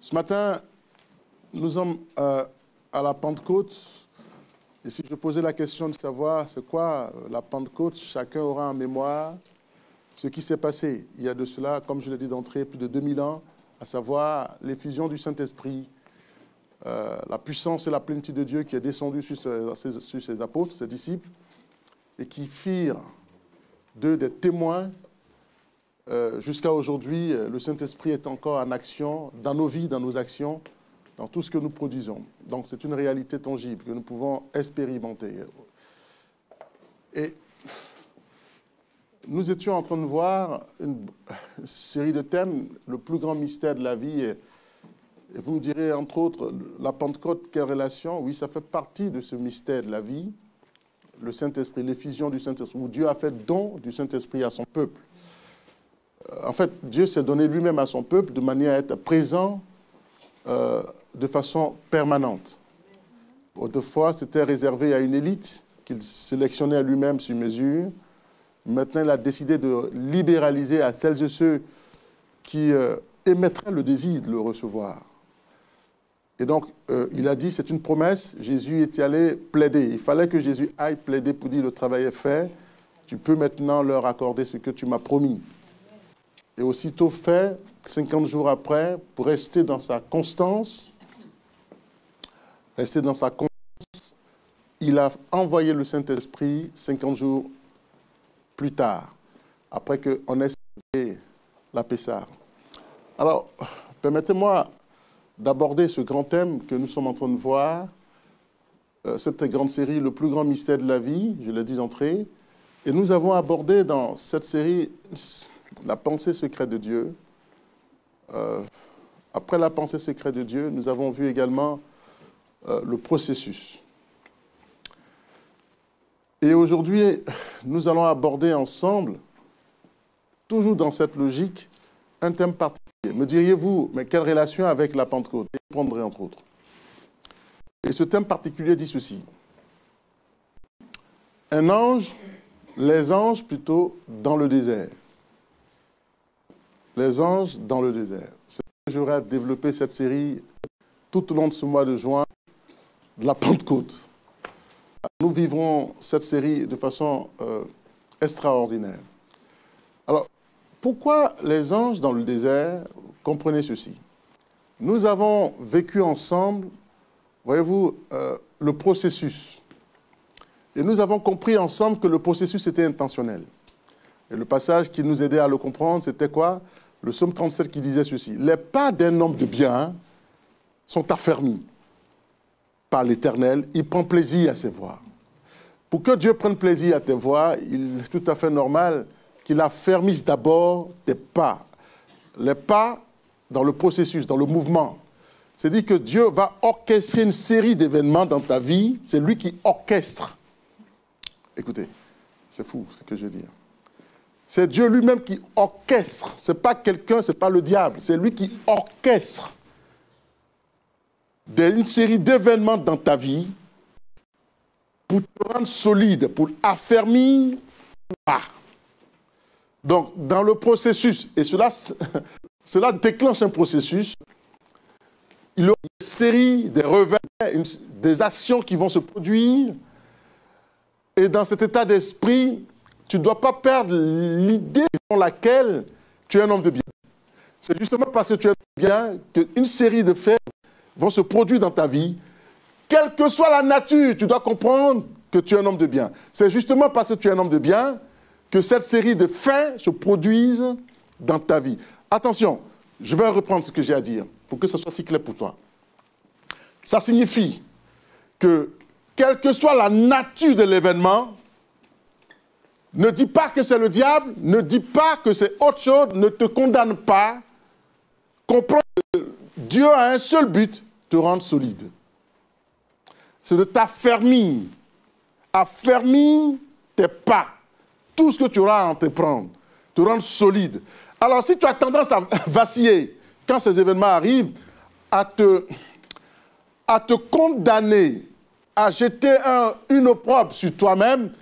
Ce matin, nous sommes à la Pentecôte. Et si je posais la question de savoir c'est quoi la Pentecôte, chacun aura en mémoire ce qui s'est passé il y a de cela, comme je l'ai dit d'entrée, plus de 2000 ans, à savoir l'effusion du Saint-Esprit, la puissance et la plénitude de Dieu qui est descendue sur ses apôtres, ses disciples, et qui firent d'eux des témoins. Jusqu'à aujourd'hui, le Saint-Esprit est encore en action dans nos vies, dans nos actions, dans tout ce que nous produisons. Donc c'est une réalité tangible que nous pouvons expérimenter. Et nous étions en train de voir une série de thèmes, le plus grand mystère de la vie. Et vous me direz, entre autres, la Pentecôte, quelle relation? Oui, ça fait partie de ce mystère de la vie, le Saint-Esprit, l'effusion du Saint-Esprit, où Dieu a fait don du Saint-Esprit à son peuple. En fait, Dieu s'est donné lui-même à son peuple de manière à être présent de façon permanente. Autrefois, c'était réservé à une élite qu'il sélectionnait lui-même sur mesure. Maintenant, il a décidé de libéraliser à celles et ceux qui émettraient le désir de le recevoir. Et donc, il a dit, c'est une promesse, Jésus était allé plaider. Il fallait que Jésus aille plaider pour dire, le travail est fait, tu peux maintenant leur accorder ce que tu m'as promis. Et aussitôt fait, 50 jours après, pour rester dans sa constance, il a envoyé le Saint-Esprit 50 jours plus tard, après qu'on ait célébré la Pessah. Alors, permettez-moi d'aborder ce grand thème que nous sommes en train de voir, cette grande série, le plus grand mystère de la vie, je l'ai dit d'entrée, et nous avons abordé dans cette série la pensée secrète de Dieu. Après la pensée secrète de Dieu, nous avons vu également le processus. Et aujourd'hui, nous allons aborder ensemble, toujours dans cette logique, un thème particulier. Me diriez-vous, mais quelle relation avec la Pentecôte? Je prendrai entre autres. Et ce thème particulier dit ceci. Les anges plutôt, dans le désert. Les anges dans le désert. C'est que j'aurais développé cette série tout au long de ce mois de juin de la Pentecôte. Nous vivrons cette série de façon extraordinaire. Alors, pourquoi les anges dans le désert? Comprenez ceci. Nous avons vécu ensemble, voyez-vous, le processus. Et nous avons compris ensemble que le processus était intentionnel. Et le passage qui nous aidait à le comprendre, c'était quoi? Le psaume 37 qui disait ceci. Les pas d'un homme de bien sont affermis par l'Éternel. Il prend plaisir à ses voies. Pour que Dieu prenne plaisir à tes voies, il est tout à fait normal qu'il affermisse d'abord tes pas. Les pas dans le processus, dans le mouvement. C'est-à-dire que Dieu va orchestrer une série d'événements dans ta vie. C'est lui qui orchestre. Écoutez, c'est fou ce que je veux dire. C'est Dieu lui-même qui orchestre. Ce n'est pas quelqu'un, ce n'est pas le diable. C'est lui qui orchestre une série d'événements dans ta vie pour te rendre solide, pour affermir. Donc, dans le processus, et cela déclenche un processus, il y aura une série de revers, des actions qui vont se produire. Et dans cet état d'esprit, tu ne dois pas perdre l'idée dans laquelle tu es un homme de bien. C'est justement parce que tu es un homme de bien qu'une série de faits vont se produire dans ta vie. Quelle que soit la nature, tu dois comprendre que tu es un homme de bien. C'est justement parce que tu es un homme de bien que cette série de faits se produisent dans ta vie. Attention, je vais reprendre ce que j'ai à dire pour que ce soit si clair pour toi. Ça signifie que, quelle que soit la nature de l'événement, ne dis pas que c'est le diable, ne dis pas que c'est autre chose, ne te condamne pas. Comprends que Dieu a un seul but, te rendre solide. C'est de t'affermir. Affermir tes pas. Tout ce que tu auras à entreprendre. Te rendre solide. Alors si tu as tendance à vaciller quand ces événements arrivent, à te condamner, à jeter une opprobre sur toi-même,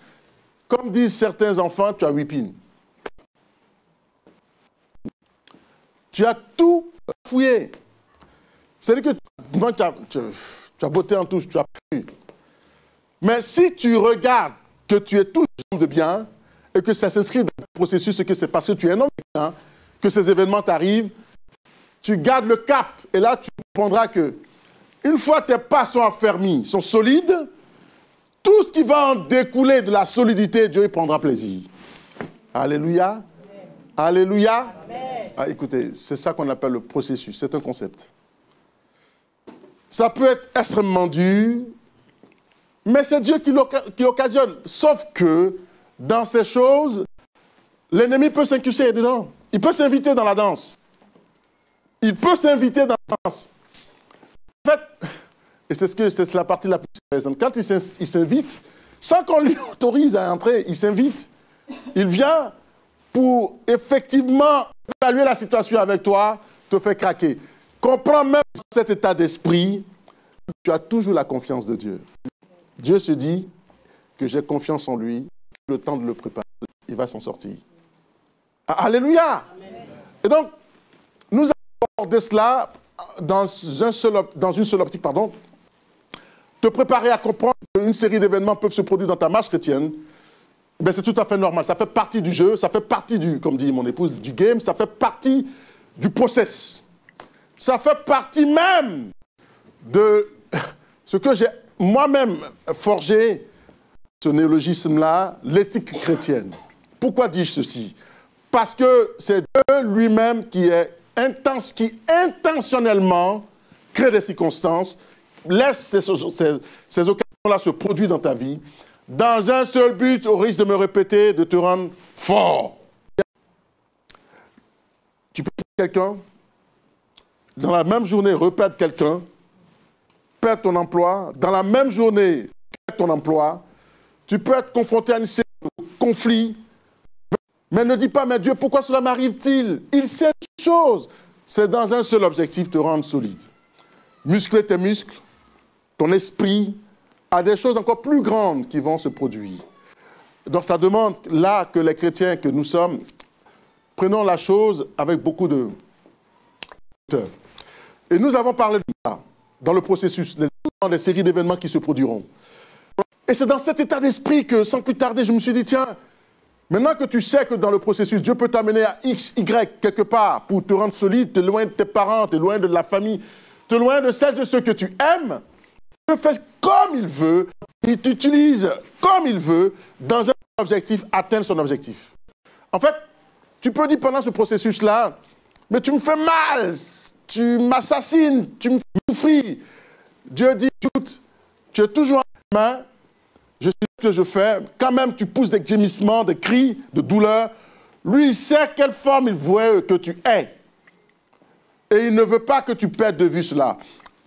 comme disent certains enfants, tu as whipping. Tu as tout fouillé. C'est-à-dire que moi, tu as botté en touche, tu as perdu. Mais si tu regardes que tu es toujours de bien et que ça s'inscrit dans le processus, que c'est parce que tu es un homme de bien que ces événements t'arrivent, tu gardes le cap. Et là, tu comprendras que une fois tes pas sont affermis, sont solides, tout ce qui va en découler de la solidité, Dieu y prendra plaisir. Alléluia. Amen. Alléluia. Amen. Ah, écoutez, c'est ça qu'on appelle le processus. C'est un concept. Ça peut être extrêmement dur, mais c'est Dieu qui l'occasionne. Sauf que, dans ces choses, l'ennemi peut s'incruster dedans. Il peut s'inviter dans la danse. Il peut s'inviter dans la danse. En fait, et c'est la partie la plus intéressante, quand il s'invite, sans qu'on lui autorise à entrer, il s'invite. Il vient pour effectivement évaluer la situation avec toi, te faire craquer. Comprends même cet état d'esprit, tu as toujours la confiance de Dieu. Dieu se dit que j'ai confiance en lui, le temps de le préparer, il va s'en sortir. Alléluia. Amen. Et donc, nous allons aborder cela dans une seule optique, te préparer à comprendre qu'une série d'événements peuvent se produire dans ta marche chrétienne. Ben, c'est tout à fait normal. Ça fait partie du jeu, ça fait partie comme dit mon épouse, du game, ça fait partie du process. Ça fait partie même de ce que j'ai moi-même forgé, ce néologisme-là, l'éthique chrétienne. Pourquoi dis-je ceci? Parce que c'est Dieu lui-même qui intentionnellement crée des circonstances, laisse ces occasions-là se produire dans ta vie, dans un seul but, au risque de me répéter, de te rendre fort. Tu peux perdre quelqu'un, dans la même journée, reperdre quelqu'un, perdre ton emploi, dans la même journée, perdre ton emploi, tu peux être confronté à une série de conflits, mais ne dis pas, mais Dieu, pourquoi cela m'arrive-t-il? Il sait une chose, c'est dans un seul objectif, te rendre solide. Muscler tes muscles, ton esprit, à des choses encore plus grandes qui vont se produire. Donc ça demande, là, que les chrétiens que nous sommes, prenons la chose avec beaucoup de... Et nous avons parlé de ça, dans le processus, les séries d'événements qui se produiront. Et c'est dans cet état d'esprit que, sans plus tarder, je me suis dit, tiens, maintenant que tu sais que dans le processus, Dieu peut t'amener à X, Y, quelque part, pour te rendre solide, t'es loin de tes parents, t'es loin de la famille, t'es loin de celles et ceux que tu aimes, Dieu fait comme il veut, il t'utilise comme il veut, dans un objectif, atteindre son objectif. En fait, tu peux dire pendant ce processus-là, mais tu me fais mal, tu m'assassines, tu me fais souffrir. Dieu dit, écoute, tu es toujours en main, je sais ce que je fais, quand même tu pousses des gémissements, des cris de douleur, lui il sait quelle forme il veut que tu aies. Et il ne veut pas que tu perdes de vue cela.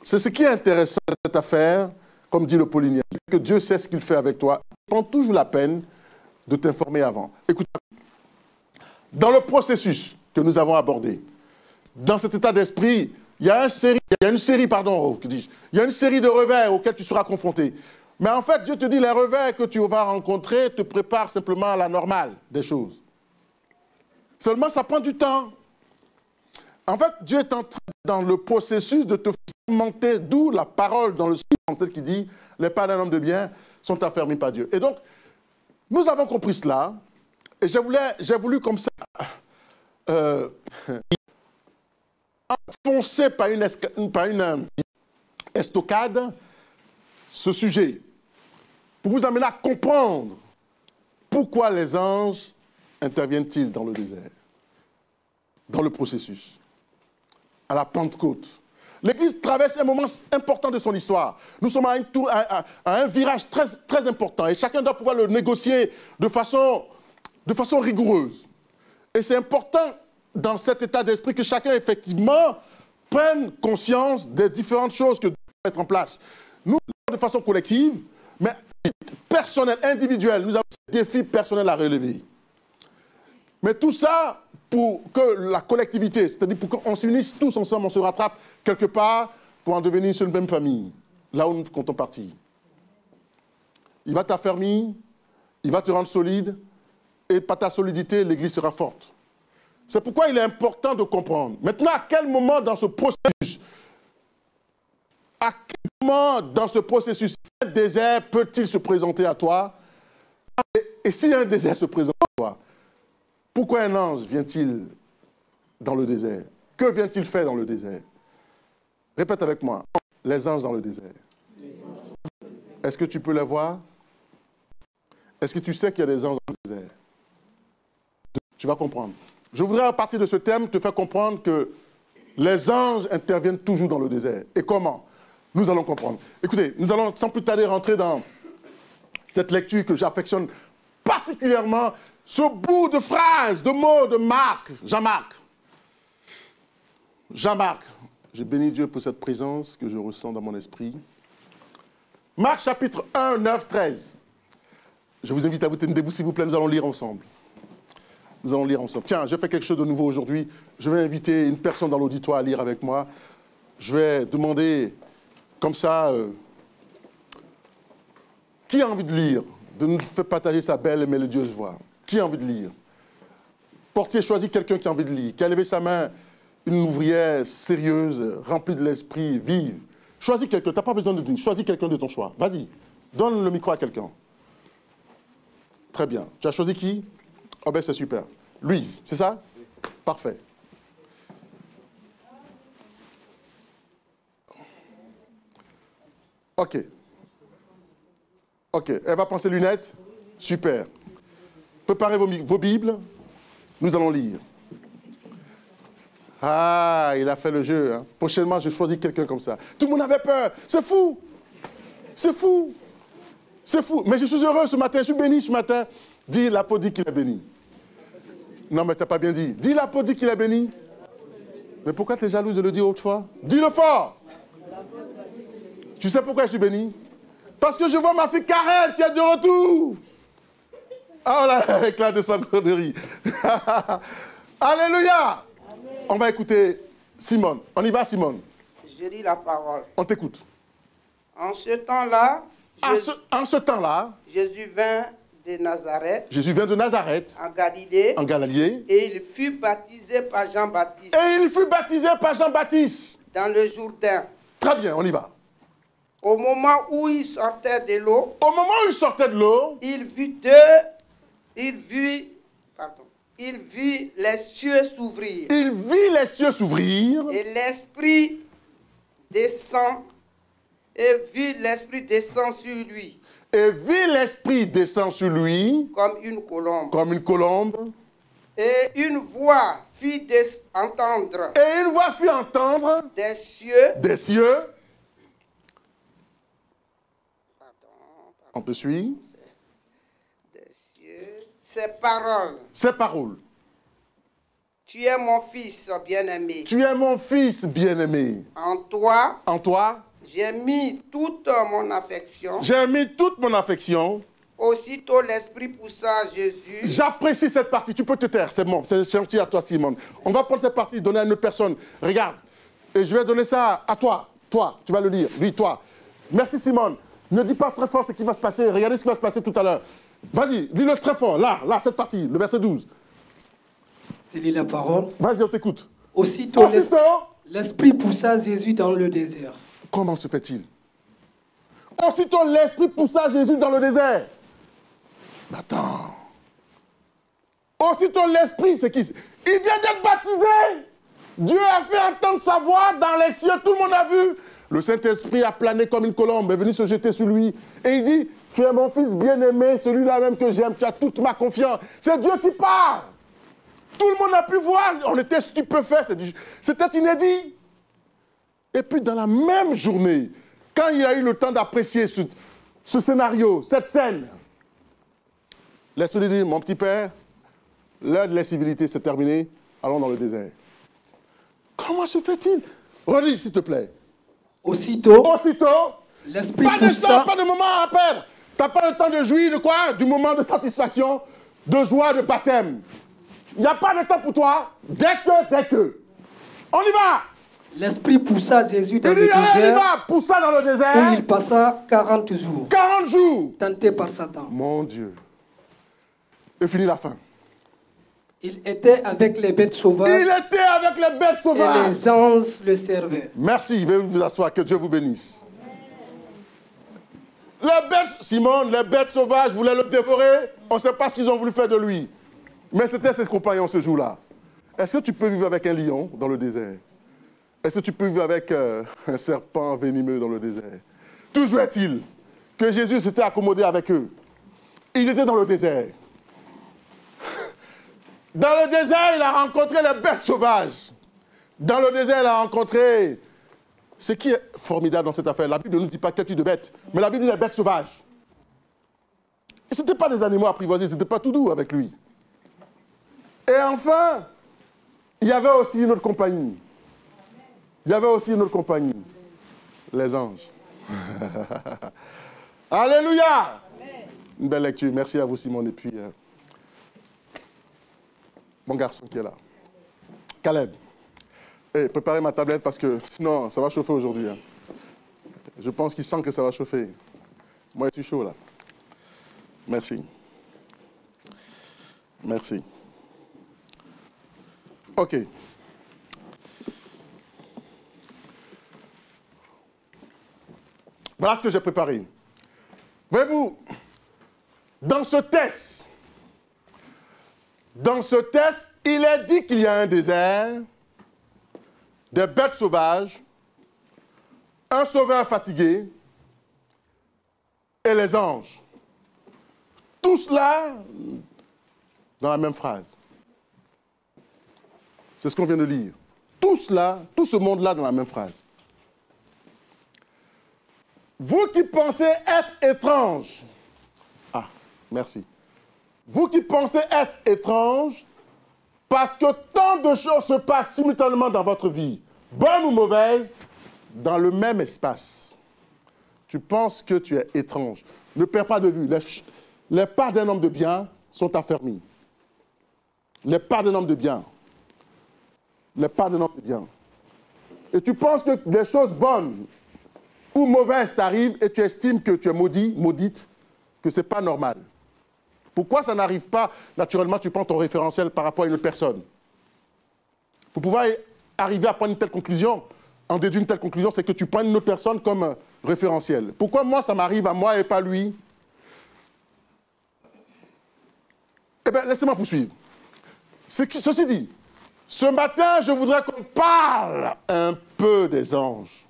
C'est ce qui est intéressant de cette affaire, comme dit le Paulinien, que Dieu sait ce qu'il fait avec toi. Il prend toujours la peine de t'informer avant. Écoute, dans le processus que nous avons abordé, dans cet état d'esprit, il y a une série de revers auxquels tu seras confronté. Mais en fait, Dieu te dit, les revers que tu vas rencontrer te préparent simplement à la normale des choses. Seulement, ça prend du temps. En fait, Dieu est en train, dans le processus, de te fermenter, d'où la parole dans le Psalme qui dit, les pas d'un homme de bien sont affermis par Dieu. Et donc, nous avons compris cela, et j'ai voulu comme ça, enfoncer par une estocade ce sujet, pour vous amener à comprendre pourquoi les anges interviennent-ils dans le désert, dans le processus, à la Pentecôte. L'Église traverse un moment important de son histoire. Nous sommes à un virage très, très important et chacun doit pouvoir le négocier de façon rigoureuse. Et c'est important dans cet état d'esprit que chacun, effectivement, prenne conscience des différentes choses que Dieu doit mettre en place. Nous, de façon collective, mais personnelle, individuelle, nous avons des défis personnels à relever. Mais tout ça pour que la collectivité, c'est-à-dire pour qu'on s'unisse tous ensemble, on se rattrape quelque part pour en devenir une seule même famille, là où nous comptons partir. Il va t'affermir, il va te rendre solide, et par ta solidité, l'Église sera forte. C'est pourquoi il est important de comprendre. Maintenant, à quel moment dans ce processus, À quel moment dans ce processus, un désert peut-il se présenter à toi? Et si un désert se présente à toi, pourquoi un ange vient-il dans le désert? Que vient-il faire dans le désert? Répète avec moi. Les anges dans le désert. Est-ce que tu peux les voir? Est-ce que tu sais qu'il y a des anges dans le désert? Tu vas comprendre. Je voudrais, à partir de ce thème, te faire comprendre que les anges interviennent toujours dans le désert. Et comment? Nous allons comprendre. Écoutez, nous allons sans plus tarder rentrer dans cette lecture que j'affectionne particulièrement, ce bout de phrase, de mots de Marc, Jean-Marc. Jean-Marc, je bénis Dieu pour cette présence que je ressens dans mon esprit. Marc chapitre 1, 9, 13. Je vous invite à vous tenir debout, s'il vous plaît, nous allons lire ensemble. Nous allons lire ensemble. Tiens, je fais quelque chose de nouveau aujourd'hui. Je vais inviter une personne dans l'auditoire à lire avec moi. Je vais demander, comme ça, qui a envie de lire? De nous faire partager sa belle et mélodieuse voix. Qui a envie de lire? Portier, choisis quelqu'un qui a envie de lire. Qui a levé sa main? Une ouvrière sérieuse, remplie de l'esprit, vive. Choisis quelqu'un. Tu n'as pas besoin de dire. Choisis quelqu'un de ton choix. Vas-y. Donne le micro à quelqu'un. Très bien. Tu as choisi qui? Oh ben c'est super. Louise, c'est ça? Parfait. OK. OK. Elle va prendre ses lunettes? Super. Préparez vos Bibles. Nous allons lire. Ah, il a fait le jeu. Hein. Prochainement, je choisis quelqu'un comme ça. Tout le monde avait peur. C'est fou. C'est fou. C'est fou. Mais je suis heureux ce matin. Je suis béni ce matin. Dis, l'apôtre dit qu'il est béni. Non, mais tu n'as pas bien dit. Dis, l'apôtre dit qu'il est béni. Mais pourquoi tu es jalouse de le dire autrefois? Dis-le fort. Tu sais pourquoi je suis béni? Parce que je vois ma fille Karel qui est de retour. Oh là là, éclat de sangloterie. Alléluia. Amen. On va écouter Simone. On y va, Simone. Je lis la parole. On t'écoute. En ce temps-là, en ce temps-là, Jésus vint de Nazareth. Jésus vient de Nazareth. En Galilée. En Galilée. Et il fut baptisé par Jean-Baptiste. Et il fut baptisé par Jean-Baptiste. Dans le Jourdain. Très bien, on y va. Au moment où il sortait de l'eau. Au moment où il sortait de l'eau. Il vit les cieux s'ouvrir. Il vit les cieux s'ouvrir. Et l'Esprit descend. Et vit l'Esprit descend sur lui. Et vit l'Esprit descend sur lui. Comme une colombe. Comme une colombe. Et une voix fit entendre. Et une voix fit entendre. Des cieux. Des cieux. On te suit. Des cieux. Ces paroles. Ces paroles. Tu es mon fils bien-aimé. Tu es mon fils bien-aimé. En toi. En toi. J'ai mis toute mon affection. J'ai mis toute mon affection. Aussitôt l'Esprit poussa Jésus. J'apprécie cette partie. Tu peux te taire, c'est bon. C'est gentil à toi, Simone. On va prendre cette partie, donner à une autre personne. Regarde. Et je vais donner ça à toi. Toi, tu vas le lire. Lui, toi. Merci, Simone. Ne dis pas très fort ce qui va se passer. Regardez ce qui va se passer tout à l'heure. Vas-y, lis-le très fort. Là, cette partie, le verset 12. C'est lire la parole. Vas-y, on t'écoute. Aussitôt l'Esprit poussa Jésus dans le désert. Comment se fait-il? Aussitôt l'Esprit poussa Jésus dans le désert. Attends. Aussitôt l'Esprit, c'est qui? Il vient d'être baptisé. Dieu a fait entendre sa voix dans les cieux. Tout le monde a vu. Le Saint-Esprit a plané comme une colombe, est venu se jeter sur lui. Et il dit, tu es mon fils bien-aimé, celui-là même que j'aime, tu as toute ma confiance. C'est Dieu qui parle. Tout le monde a pu voir, on était stupéfaits, c'était inédit. Et puis dans la même journée, quand il a eu le temps d'apprécier ce scénario, cette scène, l'Esprit dit, mon petit père, l'heure de l'incivilité s'est terminée, allons dans le désert. Comment se fait-il? Relis, s'il te plaît. Aussitôt, l'Esprit poussa... Pas de moment à perdre. Tu n'as pas le temps de jouir de quoi? Du moment de satisfaction, de joie, de baptême. Il n'y a pas de temps pour toi. Dès que. On y va. L'Esprit poussa Jésus dans le désert. On y va, poussa dans le désert. Où il passa 40 jours. 40 jours. Tenté par Satan. Mon Dieu. Et finit la fin. Il était avec les bêtes sauvages. Il était avec les bêtes sauvages. Et les anges le servaient. Merci, veuillez vous asseoir, que Dieu vous bénisse. Les bêtes, Simon, les bêtes sauvages voulaient le dévorer. On ne sait pas ce qu'ils ont voulu faire de lui. Mais c'était ses compagnons ce jour-là. Est-ce que tu peux vivre avec un lion dans le désert? Est-ce que tu peux vivre avec un serpent venimeux dans le désert? Toujours est-il que Jésus s'était accommodé avec eux. Il était dans le désert. Dans le désert, il a rencontré les bêtes sauvages. Dans le désert, il a rencontré... Ce qui est formidable dans cette affaire, la Bible ne nous dit pas quel type de bête, mais la Bible dit les bêtes sauvages. Et ce n'étaient pas des animaux apprivoisés, ce n'était pas tout doux avec lui. Et enfin, il y avait aussi une autre compagnie. Il y avait aussi une autre compagnie. Les anges. Alléluia! Amen. Une belle lecture. Merci à vous, Simon. Et puis, mon garçon qui est là. Caleb. Hey, préparez ma tablette parce que sinon, ça va chauffer aujourd'hui. Hein. Je pense qu'il sent que ça va chauffer. Moi, je suis chaud, là. Merci. Merci. OK. Voilà ce que j'ai préparé. Voyez-vous, dans ce test, il est dit qu'il y a un désert, des bêtes sauvages, un sauveur fatigué et les anges. Tout cela dans la même phrase. C'est ce qu'on vient de lire. Tout cela, tout ce monde-là dans la même phrase. Vous qui pensez être étrange, ah, merci. Vous qui pensez être étrange, parce que tant de choses se passent simultanément dans votre vie, bonnes ou mauvaises, dans le même espace. Tu penses que tu es étrange. Ne perds pas de vue. Les parts d'un homme de bien sont affermies. Les parts d'un homme de bien. Les parts d'un homme de bien. Et tu penses que des choses bonnes ou mauvaises t'arrivent et tu estimes que tu es maudit, maudite, que ce n'est pas normal. Pourquoi ça n'arrive pas? Naturellement, tu prends ton référentiel par rapport à une autre personne. Pour pouvoir arriver à prendre une telle conclusion, en déduire une telle conclusion, c'est que tu prends une autre personne comme référentiel. Pourquoi moi, ça m'arrive à moi et pas lui? Eh bien, laissez-moi poursuivre. Ceci dit, ce matin, je voudrais qu'on parle un peu des anges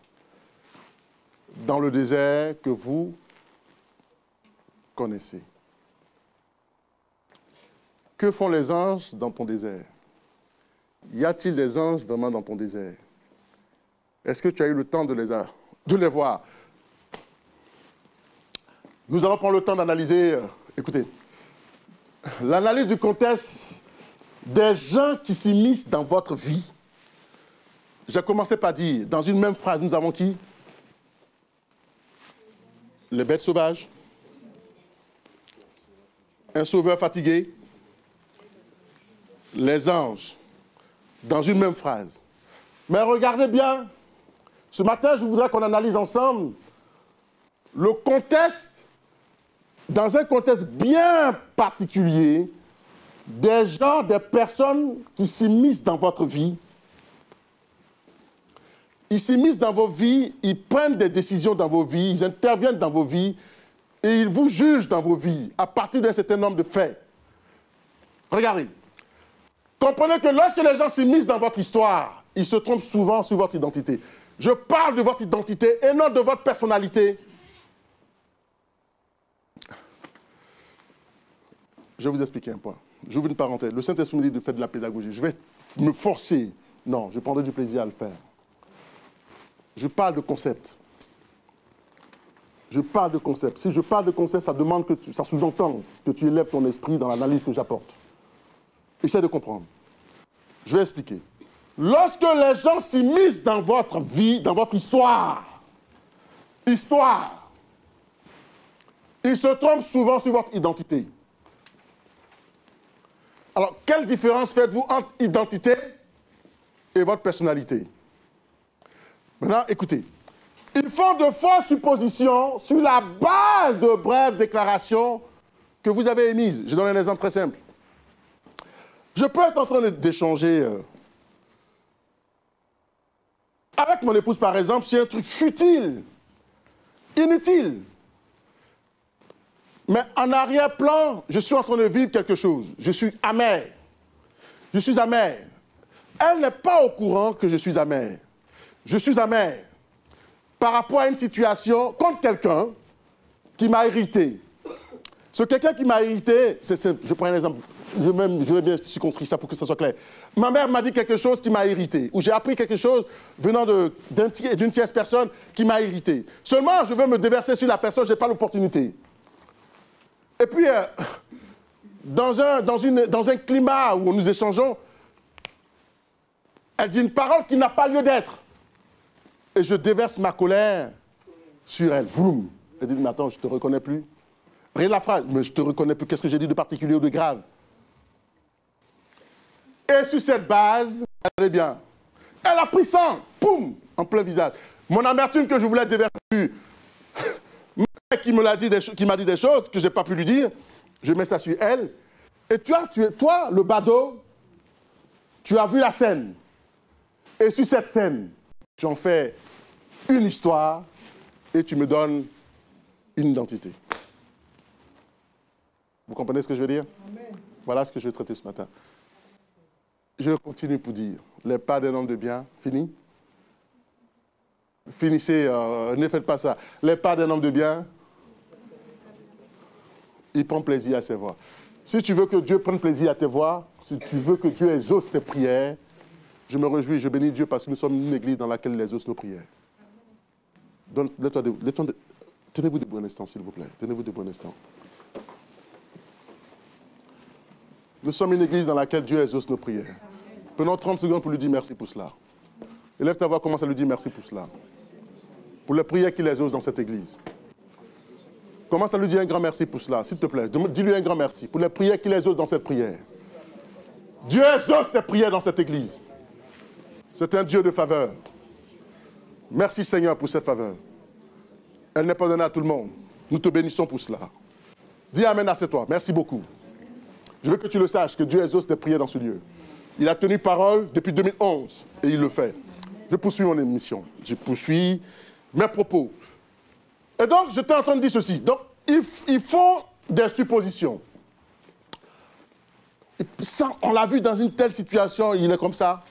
dans le désert que vous connaissez. Que font les anges dans ton désert? Y a-t-il des anges vraiment dans ton désert? Est-ce que tu as eu le temps de les voir? Nous allons prendre le temps d'analyser, écoutez, l'analyse du contexte des gens qui s'immiscent dans votre vie. J'ai commencé par dire, dans une même phrase, nous avons qui? Les bêtes sauvages, un sauveur fatigué, les anges, dans une même phrase. Mais regardez bien, ce matin, je voudrais qu'on analyse ensemble le contexte, dans un contexte bien particulier, des gens, des personnes qui s'immiscent dans votre vie. Ils s'immiscent dans vos vies, ils prennent des décisions dans vos vies, ils interviennent dans vos vies et ils vous jugent dans vos vies à partir d'un certain nombre de faits. Regardez. Comprenez que lorsque les gens s'immiscent dans votre histoire, ils se trompent souvent sur votre identité. Je parle de votre identité et non de votre personnalité. Je vais vous expliquer un point. J'ouvre une parenthèse. Le Saint-Esprit me dit de faire de la pédagogie. Je vais me forcer. Non, je prendrai du plaisir à le faire. Je parle de concept. Je parle de concept. Si je parle de concept, ça demande que ça sous-entend que tu élèves ton esprit dans l'analyse que j'apporte. Essaie de comprendre. Je vais expliquer. Lorsque les gens s'immiscent dans votre vie, dans votre histoire, ils se trompent souvent sur votre identité. Alors, quelle différence faites-vous entre identité et votre personnalité? Maintenant, écoutez. Ils font de fausses suppositions sur la base de brèves déclarations que vous avez émises. Je donne un exemple très simple. Je peux être en train d'échanger avec mon épouse, par exemple, c'est un truc futile, inutile. Mais en arrière-plan, je suis en train de vivre quelque chose. Je suis amer. Je suis amer. Elle n'est pas au courant que je suis amer. Je suis amer par rapport à une situation contre quelqu'un qui m'a irrité. Ce quelqu'un qui m'a irrité, je prends un exemple, je vais bien circonscrire ça pour que ça soit clair. Ma mère m'a dit quelque chose qui m'a irrité, ou j'ai appris quelque chose venant d'une tierce personne qui m'a irrité. Seulement, je veux me déverser sur la personne, je n'ai pas l'opportunité. Et puis, dans un climat où nous échangeons, elle dit une parole qui n'a pas lieu d'être. Et je déverse ma colère sur elle. Vroom. Elle dit, mais attends, je ne te reconnais plus. Rien de la phrase, mais je ne te reconnais plus. Qu'est-ce que j'ai dit de particulier ou de grave? Et sur cette base, elle est bien. Elle a pris sang, poum, en plein visage. Mon amertume que je voulais déverser, qui m'a dit des choses que je n'ai pas pu lui dire, je mets ça sur elle. Et toi, le badaud, tu as vu la scène. Et sur cette scène, tu en fais une histoire et tu me donnes une identité. Vous comprenez ce que je veux dire? Amen. Voilà ce que je vais traiter ce matin. Je continue pour dire, les pas d'un homme de bien, fini? Finissez, ne faites pas ça. Les pas d'un homme de bien, il prend plaisir à ses voix. Si tu veux que Dieu prenne plaisir à tes voix, si tu veux que Dieu exauce tes prières, je me réjouis, je bénis Dieu parce que nous sommes une église dans laquelle il exauce nos prières. Tenez-vous debout un instant, s'il vous plaît. Tenez-vous debout un instant. Nous sommes une église dans laquelle Dieu exauce nos prières. Prenons 30 secondes pour lui dire merci pour cela. Élève ta voix, commence à lui dire merci pour cela. Pour les prières qu'il exauce dans cette église. Commence à lui dire un grand merci pour cela, s'il te plaît. Dis-lui un grand merci pour les prières qu'il exauce dans cette prière. Dieu exauce tes prières dans cette église. C'est un Dieu de faveur. Merci Seigneur pour cette faveur. Elle n'est pas donnée à tout le monde. Nous te bénissons pour cela. Dis amen à toi. Merci beaucoup. Je veux que tu le saches, que Dieu exauce tes prières dans ce lieu. Il a tenu parole depuis 2011 et il le fait. Je poursuis mon émission. Je poursuis mes propos. Et donc, j'étais en train de dire ceci. Donc, ils font des suppositions. Ça, on l'a vu dans une telle situation, il est comme ça.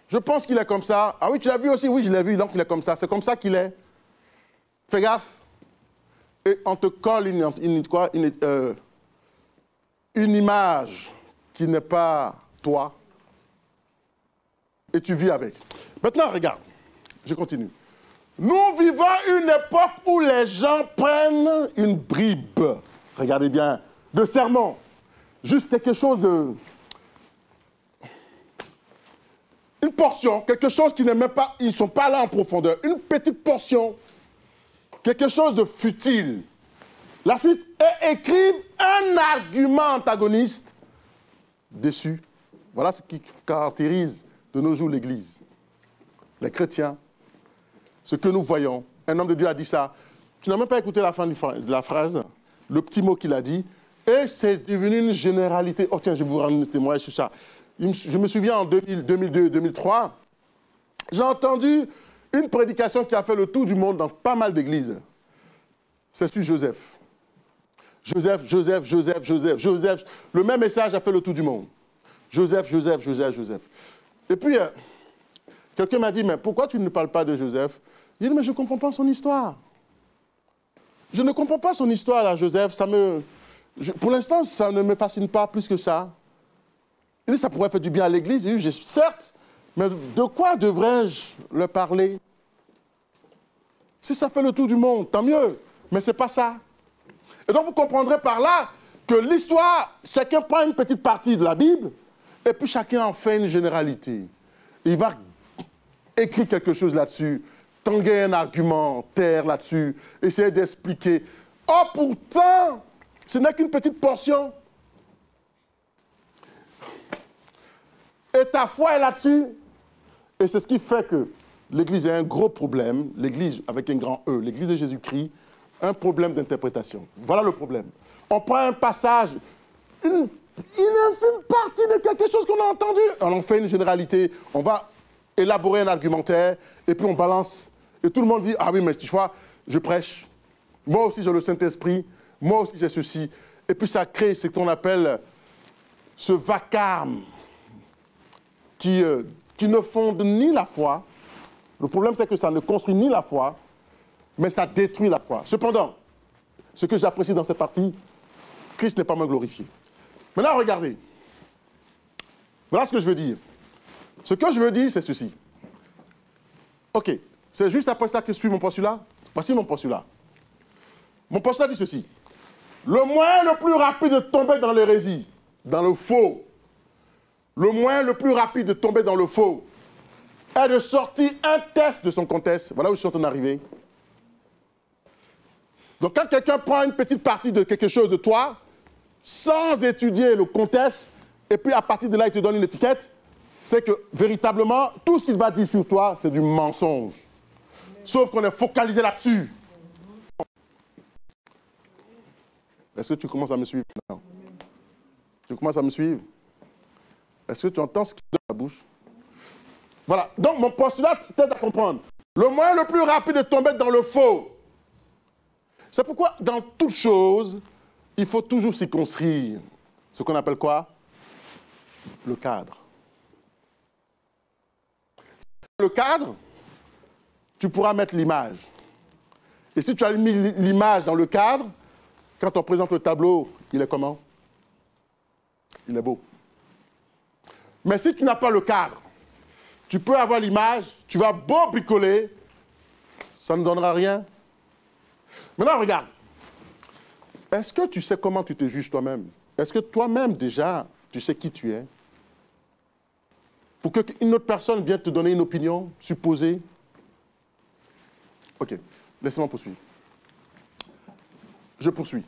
Je pense qu'il est comme ça. Ah oui, tu l'as vu aussi? Oui, je l'ai vu, donc il est comme ça. C'est comme ça qu'il est. Fais gaffe. Et on te colle une image qui n'est pas toi. Et tu vis avec. Maintenant, regarde. Je continue. Nous vivons une époque où les gens prennent une bribe. Regardez bien. De sermon. Juste quelque chose de... Une portion, quelque chose qui n'est même pas... Ils ne sont pas là en profondeur. Une petite portion. Quelque chose de futile. La suite, et écrivent un argument antagoniste dessus. Voilà ce qui caractérise de nos jours l'Église. Les chrétiens, ce que nous voyons. Un homme de Dieu a dit ça. Tu n'as même pas écouté la fin de la phrase, le petit mot qu'il a dit. Et c'est devenu une généralité. Oh tiens, je vais vous rendre un témoignage sur ça. Je me souviens en 2002-2003, j'ai entendu une prédication qui a fait le tour du monde dans pas mal d'églises. C'est sur Joseph. Joseph. Le même message a fait le tour du monde. Joseph. Et puis, quelqu'un m'a dit, mais pourquoi tu ne parles pas de Joseph? Il dit, mais je ne comprends pas son histoire. Je ne comprends pas son histoire, là, Joseph. Pour l'instant, ça ne me fascine pas plus que ça. Il dit, ça pourrait faire du bien à l'Église. Il dit, certes, mais de quoi devrais-je leur parler? Si ça fait le tour du monde, tant mieux. Mais ce n'est pas ça. Et donc, vous comprendrez par là que l'histoire, chacun prend une petite partie de la Bible, et puis chacun en fait une généralité. Il va écrire quelque chose là-dessus, tanguer un argumentaire là-dessus, essayer d'expliquer. Oh, pourtant, ce n'est qu'une petite portion. Et ta foi est là-dessus. Et c'est ce qui fait que l'Église a un gros problème, l'Église avec un grand E, l'Église de Jésus-Christ, un problème d'interprétation. Voilà le problème. On prend un passage, une une infime partie de quelque chose qu'on a entendu. On en fait une généralité, on va élaborer un argumentaire, et puis on balance. Et tout le monde dit, ah oui, mais tu vois, je prêche. Moi aussi, j'ai le Saint-Esprit. Moi aussi, j'ai ceci. Et puis ça crée ce qu'on appelle ce vacarme qui ne fonde ni la foi. Le problème, c'est que ça ne construit ni la foi, mais ça détruit la foi. Cependant, ce que j'apprécie dans cette partie, Christ n'est pas moins glorifié. Maintenant, regardez. Voilà ce que je veux dire. Ce que je veux dire, c'est ceci. OK. C'est juste après ça que je suis mon postulat. Voici mon postulat. Mon postulat dit ceci. Le moyen le plus rapide de tomber dans l'hérésie, dans le faux, le moyen le plus rapide de tomber dans le faux est de sortir un test de son contexte. Voilà où je suis en train d'arriver. Donc quand quelqu'un prend une petite partie de quelque chose de toi, sans étudier le contexte, et puis à partir de là, il te donne une étiquette, c'est que véritablement, tout ce qu'il va dire sur toi, c'est du mensonge. Sauf qu'on est focalisé là-dessus. Est-ce que tu commences à me suivre maintenant? Tu commences à me suivre? Est-ce que tu entends ce qui est dans la bouche? Voilà. Donc, mon postulat t'aide à comprendre. Le moyen le plus rapide de tomber dans le faux. C'est pourquoi, dans toute chose, il faut toujours circonscrire ce qu'on appelle quoi? Le cadre. Le cadre, tu pourras mettre l'image. Et si tu as mis l'image dans le cadre, quand on présente le tableau, il est comment? Il est beau. Mais si tu n'as pas le cadre, tu peux avoir l'image, tu vas beau bricoler, ça ne donnera rien. Maintenant, regarde. Est-ce que tu sais comment tu te juges toi-même? Est-ce que toi-même, déjà, tu sais qui tu es? Pour qu'une autre personne vienne te donner une opinion supposée? Ok, laissez-moi poursuivre. Je poursuis.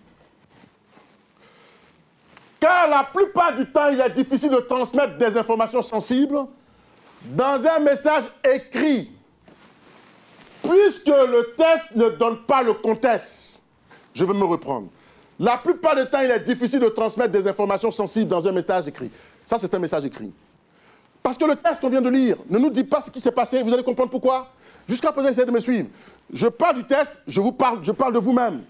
Car la plupart du temps, il est difficile de transmettre des informations sensibles dans un message écrit, puisque le texte ne donne pas le contexte. Je vais me reprendre. La plupart du temps, il est difficile de transmettre des informations sensibles dans un message écrit. Ça, c'est un message écrit. Parce que le texte qu'on vient de lire ne nous dit pas ce qui s'est passé. Vous allez comprendre pourquoi. Jusqu'à présent, essayez de me suivre. Je parle du texte, je parle de vous-même.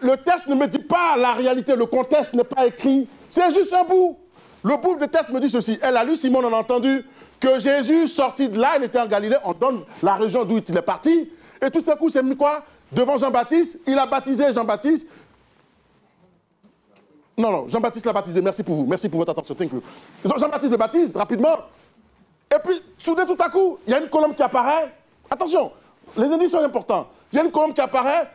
Le texte ne me dit pas la réalité, le contexte n'est pas écrit. C'est juste un bout. Le bout de texte me dit ceci. Elle a lu, Simon en a entendu, que Jésus sorti de là, il était en Galilée, on donne la région d'où il est parti. Et tout à coup, c'est mis quoi? Devant Jean-Baptiste, il a baptisé Jean-Baptiste. Non, Jean-Baptiste l'a baptisé, merci pour vous, merci pour votre attention. Donc Jean-Baptiste le baptise rapidement. Et puis, soudain, tout à coup, il y a une colombe qui apparaît. Attention, les indices sont importants. Il y a une colombe qui apparaît,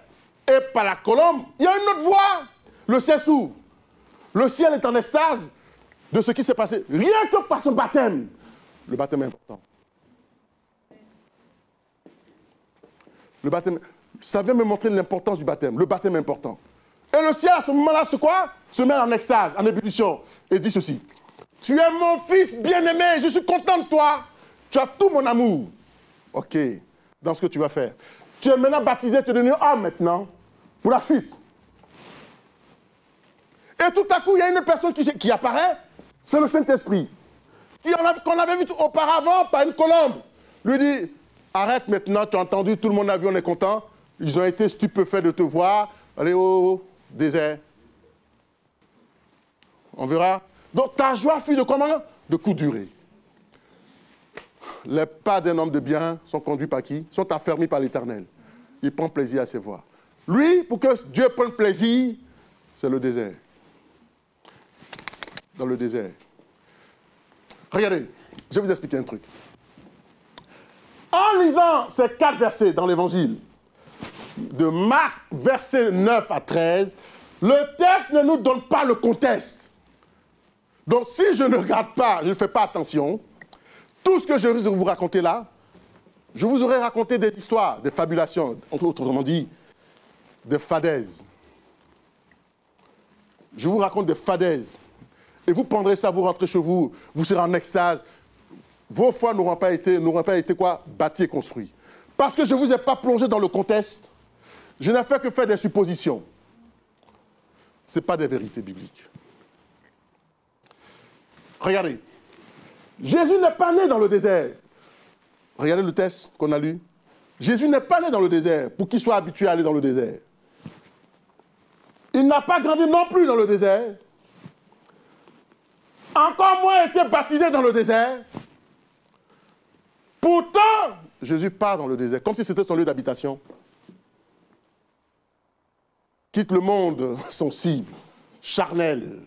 et par la colombe, il y a une autre voie. Le ciel s'ouvre. Le ciel est en extase de ce qui s'est passé. Rien que par son baptême. Le baptême est important. Le baptême, ça vient me montrer l'importance du baptême. Le baptême est important. Et le ciel, à ce moment-là, c'est quoi? Se met en extase, en ébullition, et dit ceci. Tu es mon fils bien-aimé, je suis content de toi. Tu as tout mon amour. Ok, dans ce que tu vas faire. Tu es maintenant baptisé, tu es devenu homme maintenant, pour la suite. Et tout à coup, il y a une personne qui apparaît, c'est le Saint-Esprit, qu'on avait vu auparavant par une colombe. Lui dit, arrête maintenant, tu as entendu, tout le monde a vu, on est content. Ils ont été stupéfaits de te voir. Allez au désert. On verra. Donc ta joie fut de comment? De courte durée. Les pas d'un homme de bien sont conduits par qui? Sont affermis par l'Éternel. Il prend plaisir à ses voies. Lui, pour que Dieu prenne plaisir, c'est le désert. Dans le désert. Regardez, je vais vous expliquer un truc. En lisant ces 4 versets dans l'Évangile, de Marc, versets 9 à 13, le texte ne nous donne pas le contexte. Donc si je ne regarde pas, je ne fais pas attention, tout ce que je risque de vous raconter là, je vous aurais raconté des histoires, des fabulations, autrement dit, des fadaises. Je vous raconte des fadaises. Et vous prendrez ça, vous rentrez chez vous, vous serez en extase. Vos foi n'auront pas été quoi? Bâties et construites. Parce que je ne vous ai pas plongé dans le contexte. Je n'ai fait que faire des suppositions. Ce n'est pas des vérités bibliques. Regardez. Jésus n'est pas né dans le désert. Regardez le texte qu'on a lu. Jésus n'est pas né dans le désert pour qu'il soit habitué à aller dans le désert. Il n'a pas grandi non plus dans le désert. Encore moins été baptisé dans le désert. Pourtant, Jésus part dans le désert, comme si c'était son lieu d'habitation. Quitte le monde sensible, charnel.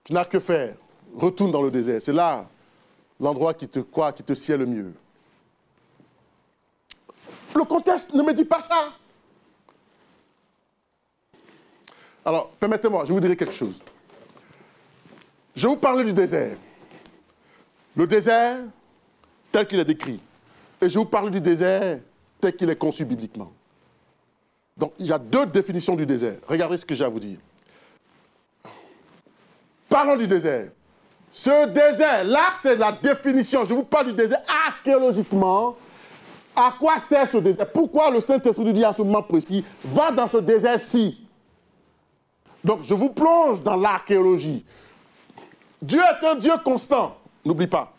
Tu n'as que faire. Retourne dans le désert. C'est là l'endroit qui te sied le mieux. Le contexte ne me dit pas ça. Alors, permettez-moi, je vous dirai quelque chose. Je vais vous parler du désert. Le désert tel qu'il est décrit. Et je vous parle du désert tel qu'il est conçu bibliquement. Donc, il y a deux définitions du désert. Regardez ce que j'ai à vous dire. Parlons du désert. Ce désert, là, c'est la définition. Je vous parle du désert archéologiquement. À quoi sert ce désert? Pourquoi le Saint-Esprit nous dit à ce moment précis, va dans ce désert-ci? Donc, je vous plonge dans l'archéologie. Dieu est un Dieu constant. N'oublie pas.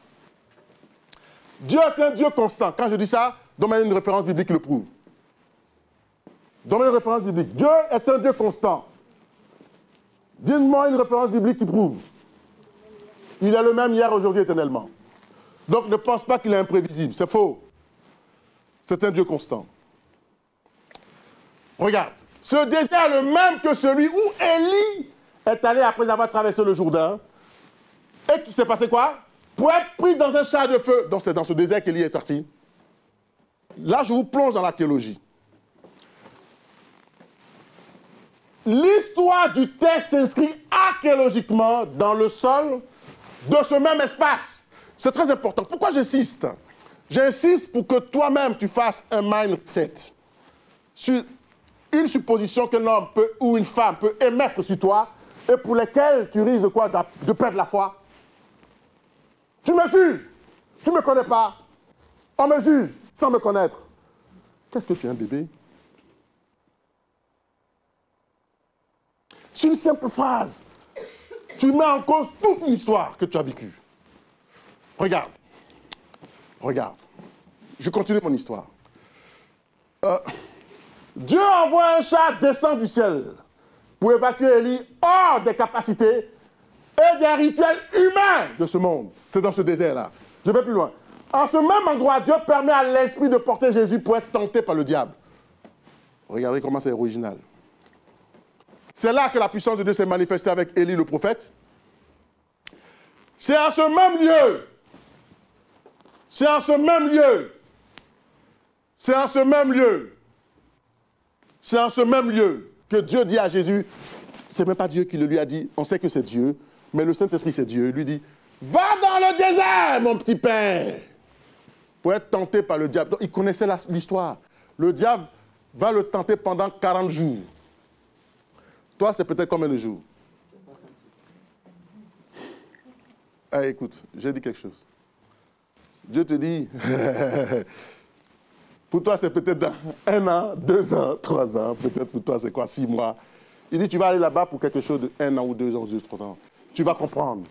Dieu est un Dieu constant. Quand je dis ça, donne-moi une référence biblique qui le prouve. Donne-moi une référence biblique. Dieu est un Dieu constant. Dis-moi une référence biblique qui prouve. Il est le même hier, aujourd'hui, éternellement. Donc ne pense pas qu'il est imprévisible. C'est faux. C'est un Dieu constant. Regarde. Ce désert est le même que celui où Élie est allé après avoir traversé le Jourdain. Et qui s'est passé quoi? Pour être pris dans un char de feu. Donc c'est dans ce désert qu'Élie est parti. Là, je vous plonge dans l'archéologie. L'histoire du texte s'inscrit archéologiquement dans le sol de ce même espace. C'est très important. Pourquoi j'insiste? J'insiste pour que toi-même tu fasses un mindset sur une supposition qu'un homme peut, ou une femme peut émettre sur toi et pour lesquelles tu risques de quoi? De perdre la foi. Tu me juges. Tu ne me connais pas. On me juge sans me connaître. Qu'est-ce que tu es, un bébé? C'est une simple phrase. Tu mets en cause toute l'histoire que tu as vécue. Regarde. Regarde. Je continue mon histoire. Dieu envoie un char descend du ciel pour évacuer Élie hors des capacités et des rituels humains de ce monde. C'est dans ce désert-là. Je vais plus loin. En ce même endroit, Dieu permet à l'esprit de porter Jésus pour être tenté par le diable. Regardez comment c'est original. C'est là que la puissance de Dieu s'est manifestée avec Élie le prophète. C'est en ce même lieu. C'est en ce même lieu. C'est en ce même lieu. C'est en ce même lieu que Dieu dit à Jésus, c'est même pas Dieu qui le lui a dit, on sait que c'est Dieu, mais le Saint-Esprit c'est Dieu. Il lui dit, va dans le désert, mon petit père, pour être tenté par le diable. Donc il connaissait l'histoire. Le diable va le tenter pendant 40 jours. Toi, c'est peut-être combien de jours? Eh, écoute, j'ai dit quelque chose. Dieu te dit, pour toi, c'est peut-être dans 1 an, 2 ans, 3 ans, peut-être pour toi, c'est quoi, 6 mois. Il dit, tu vas aller là-bas pour quelque chose de 1 an ou 2 ans, 3 ans. Tu vas comprendre.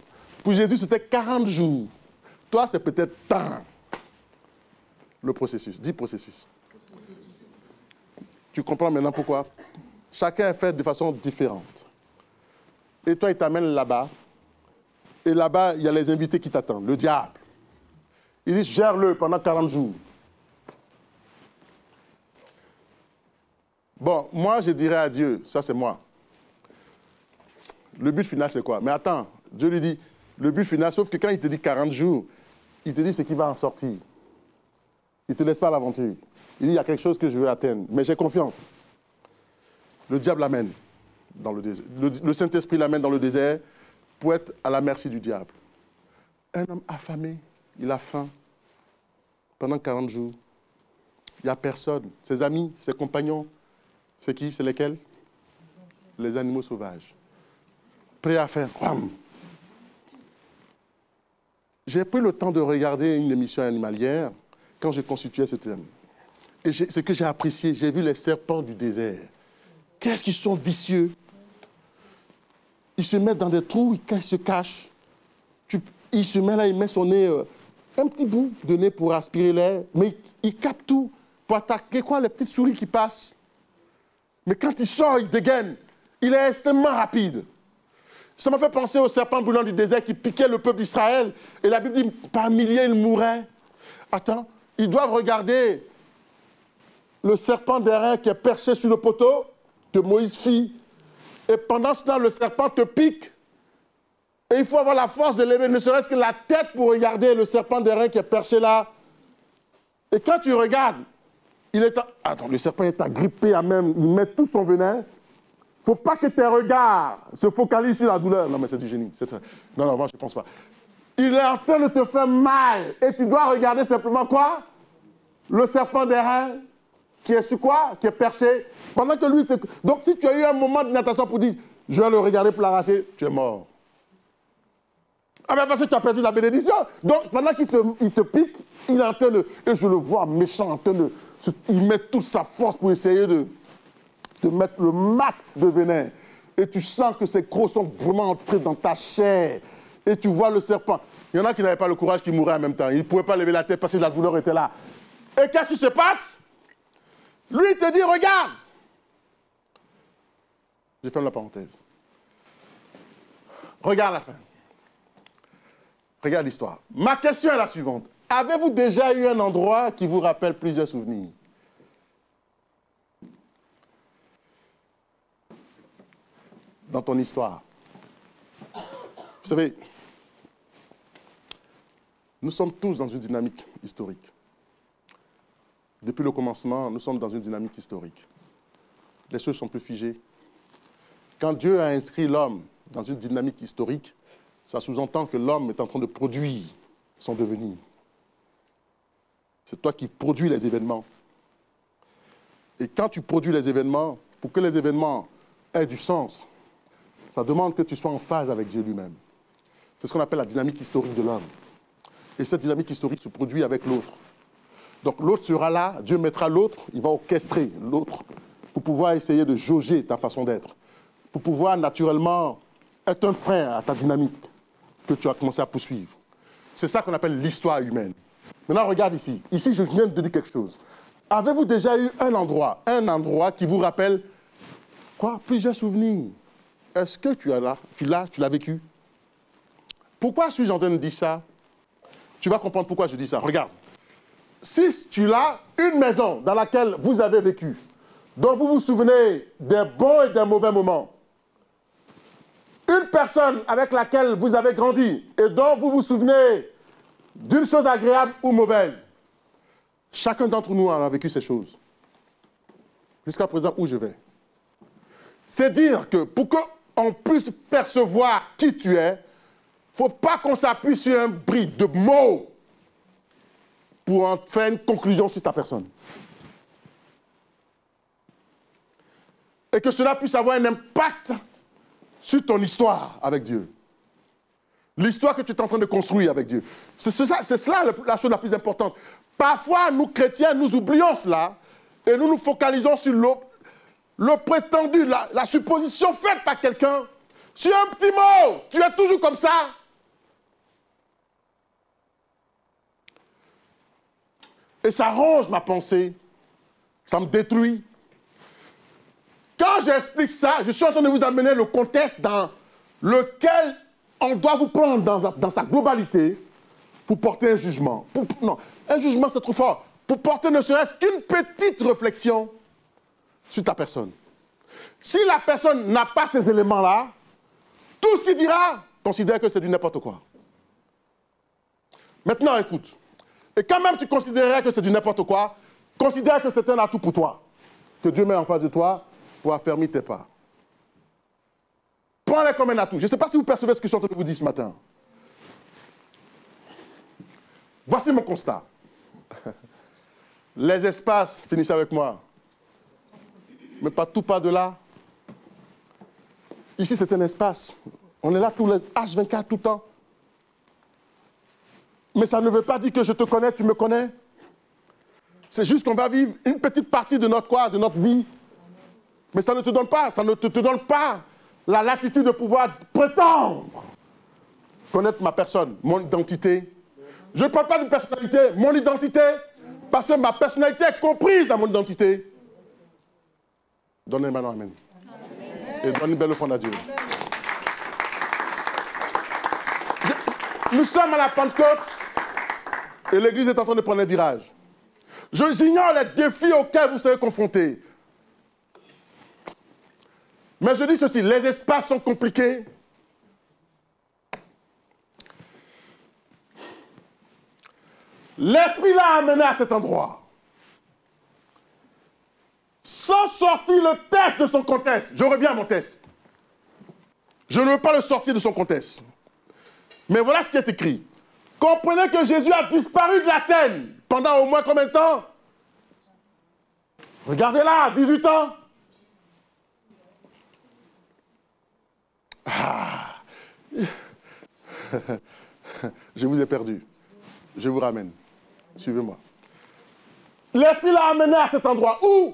Pour Jésus, c'était 40 jours. Toi, c'est peut-être tant. Le processus. Dis processus. Tu comprends maintenant pourquoi? Chacun est fait de façon différente. Et toi, il t'amène là-bas. Et là-bas, il y a les invités qui t'attendent. Le diable. Il dit, gère-le pendant 40 jours. Bon, moi, je dirais à Dieu, ça c'est moi. Le but final, c'est quoi? Mais attends, Dieu lui dit, le but final, sauf que quand il te dit 40 jours, il te dit ce qui va en sortir. Il ne te laisse pas l'aventure. Il dit, il y a quelque chose que je veux atteindre, mais j'ai confiance. Le diable l'amène dans le désert. Le Saint-Esprit l'amène dans le désert pour être à la merci du diable. Un homme affamé, il a faim pendant 40 jours. Il n'y a personne. Ses amis, ses compagnons, c'est qui? C'est lesquels? Les animaux sauvages. Prêt à faire. J'ai pris le temps de regarder une émission animalière quand je constituais ce thème. Et ce que j'ai apprécié, j'ai vu les serpents du désert. Qu'est-ce qu'ils sont vicieux? Ils se mettent dans des trous, ils se cachent. Il se met là, il met son nez, un petit bout de nez pour aspirer l'air, mais il capte tout pour attaquer quoi, les petites souris qui passent. Mais quand il sort, il dégaine. Il est extrêmement rapide. Ça m'a fait penser au serpent brûlant du désert qui piquait le peuple d'Israël. Et la Bible dit, par milliers, ils mouraient. Attends, ils doivent regarder le serpent d'airain qui est perché sur le poteau que Moïse fit. Et pendant ce temps, le serpent te pique. Et il faut avoir la force de lever ne serait-ce que la tête pour regarder le serpent d'airain qui est perché là. Et quand tu regardes, attends, le serpent est agrippé à même, il met tout son venin. Il ne faut pas que tes regards se focalisent sur la douleur. Non, mais c'est du génie. Non, moi, je ne pense pas. Il est en train de te faire mal. Et tu dois regarder simplement quoi? Le serpent d'airain qui est sur quoi? Qui est perché. Pendant que lui... Donc, si tu as eu un moment d'inattention pour dire, je vais le regarder pour l'arracher, tu es mort. Ah, mais parce que tu as perdu la bénédiction. Donc, pendant qu'il te pique, il est en train de... Et je le vois méchant, en train de... Il met toute sa force pour essayer de mettre le max de venin. Et tu sens que ces crocs sont vraiment entrés dans ta chair. Et tu vois le serpent. Il y en a qui n'avaient pas le courage, qui mouraient en même temps. Ils ne pouvaient pas lever la tête parce que la douleur était là. Et qu'est-ce qui se passe? Lui, il te dit, regarde. Je ferme la parenthèse. Regarde la fin. Regarde l'histoire. Ma question est la suivante. Avez-vous déjà eu un endroit qui vous rappelle plusieurs souvenirs? Dans ton histoire. Vous savez, nous sommes tous dans une dynamique historique. Depuis le commencement, nous sommes dans une dynamique historique. Les choses sont plus figées. Quand Dieu a inscrit l'homme dans une dynamique historique, ça sous-entend que l'homme est en train de produire son devenir. C'est toi qui produis les événements. Et quand tu produis les événements, pour que les événements aient du sens, ça demande que tu sois en phase avec Dieu lui-même. C'est ce qu'on appelle la dynamique historique de l'homme. Et cette dynamique historique se produit avec l'autre. Donc l'autre sera là, Dieu mettra l'autre, il va orchestrer l'autre pour pouvoir essayer de jauger ta façon d'être, pour pouvoir naturellement être un frein à ta dynamique que tu as commencé à poursuivre. C'est ça qu'on appelle l'histoire humaine. Maintenant, regarde ici. Ici, je viens de te dire quelque chose. Avez-vous déjà eu un endroit qui vous rappelle quoi? Plusieurs souvenirs. Est-ce que tu l'as vécu? Pourquoi suis-je en train de dire ça? Tu vas comprendre pourquoi je dis ça. Regarde. Si tu as une maison dans laquelle vous avez vécu, dont vous vous souvenez des bons et des mauvais moments, une personne avec laquelle vous avez grandi et dont vous vous souvenez d'une chose agréable ou mauvaise, chacun d'entre nous a vécu ces choses. Jusqu'à présent, où je vais? C'est dire que pour qu'on puisse percevoir qui tu es, il ne faut pas qu'on s'appuie sur un bris de mots pour en faire une conclusion sur ta personne. Et que cela puisse avoir un impact sur ton histoire avec Dieu. L'histoire que tu es en train de construire avec Dieu. C'est cela la chose la plus importante. Parfois, nous chrétiens, nous oublions cela et nous nous focalisons sur le prétendu, la supposition faite par quelqu'un. Sur un petit mot, tu es toujours comme ça. Et ça ronge ma pensée. Ça me détruit. Quand j'explique ça, je suis en train de vous amener le contexte dans lequel on doit vous prendre dans sa globalité pour porter un jugement. Non, un jugement c'est trop fort. Pour porter ne serait-ce qu'une petite réflexion sur ta personne. Si la personne n'a pas ces éléments-là, tout ce qu'il dira, considère que c'est du n'importe quoi. Maintenant, écoute. Et quand même tu considérerais que c'est du n'importe quoi, considère que c'est un atout pour toi. Que Dieu met en face de toi pour affermir tes pas. Prends-les comme un atout. Je ne sais pas si vous percevez ce que je suis en train de vous dire ce matin. Voici mon constat. Les espaces, finissez avec moi. Mais pas tout pas de là. Ici, c'est un espace. On est là tous les H24 tout le temps. Mais ça ne veut pas dire que je te connais, tu me connais. C'est juste qu'on va vivre une petite partie de notre vie. Mais ça ne te donne pas, la latitude de pouvoir prétendre connaître ma personne, mon identité. Je ne parle pas d'une personnalité, mon identité, parce que ma personnalité est comprise dans mon identité. Donnez maintenant amen. Et donnez une belle offrande à Dieu. Nous sommes à la Pentecôte et l'Église est en train de prendre un virage. J'ignore les défis auxquels vous serez confrontés. Mais je dis ceci, les espaces sont compliqués. L'Esprit l'a amené à cet endroit. Sans sortir le texte de son contexte. Je reviens à mon texte. Je ne veux pas le sortir de son contexte. Mais voilà ce qui est écrit. Comprenez que Jésus a disparu de la scène pendant au moins combien de temps? Regardez là, 18 ans. Ah. Je vous ai perdu. Je vous ramène. Suivez-moi. L'Esprit l'a amené à cet endroit où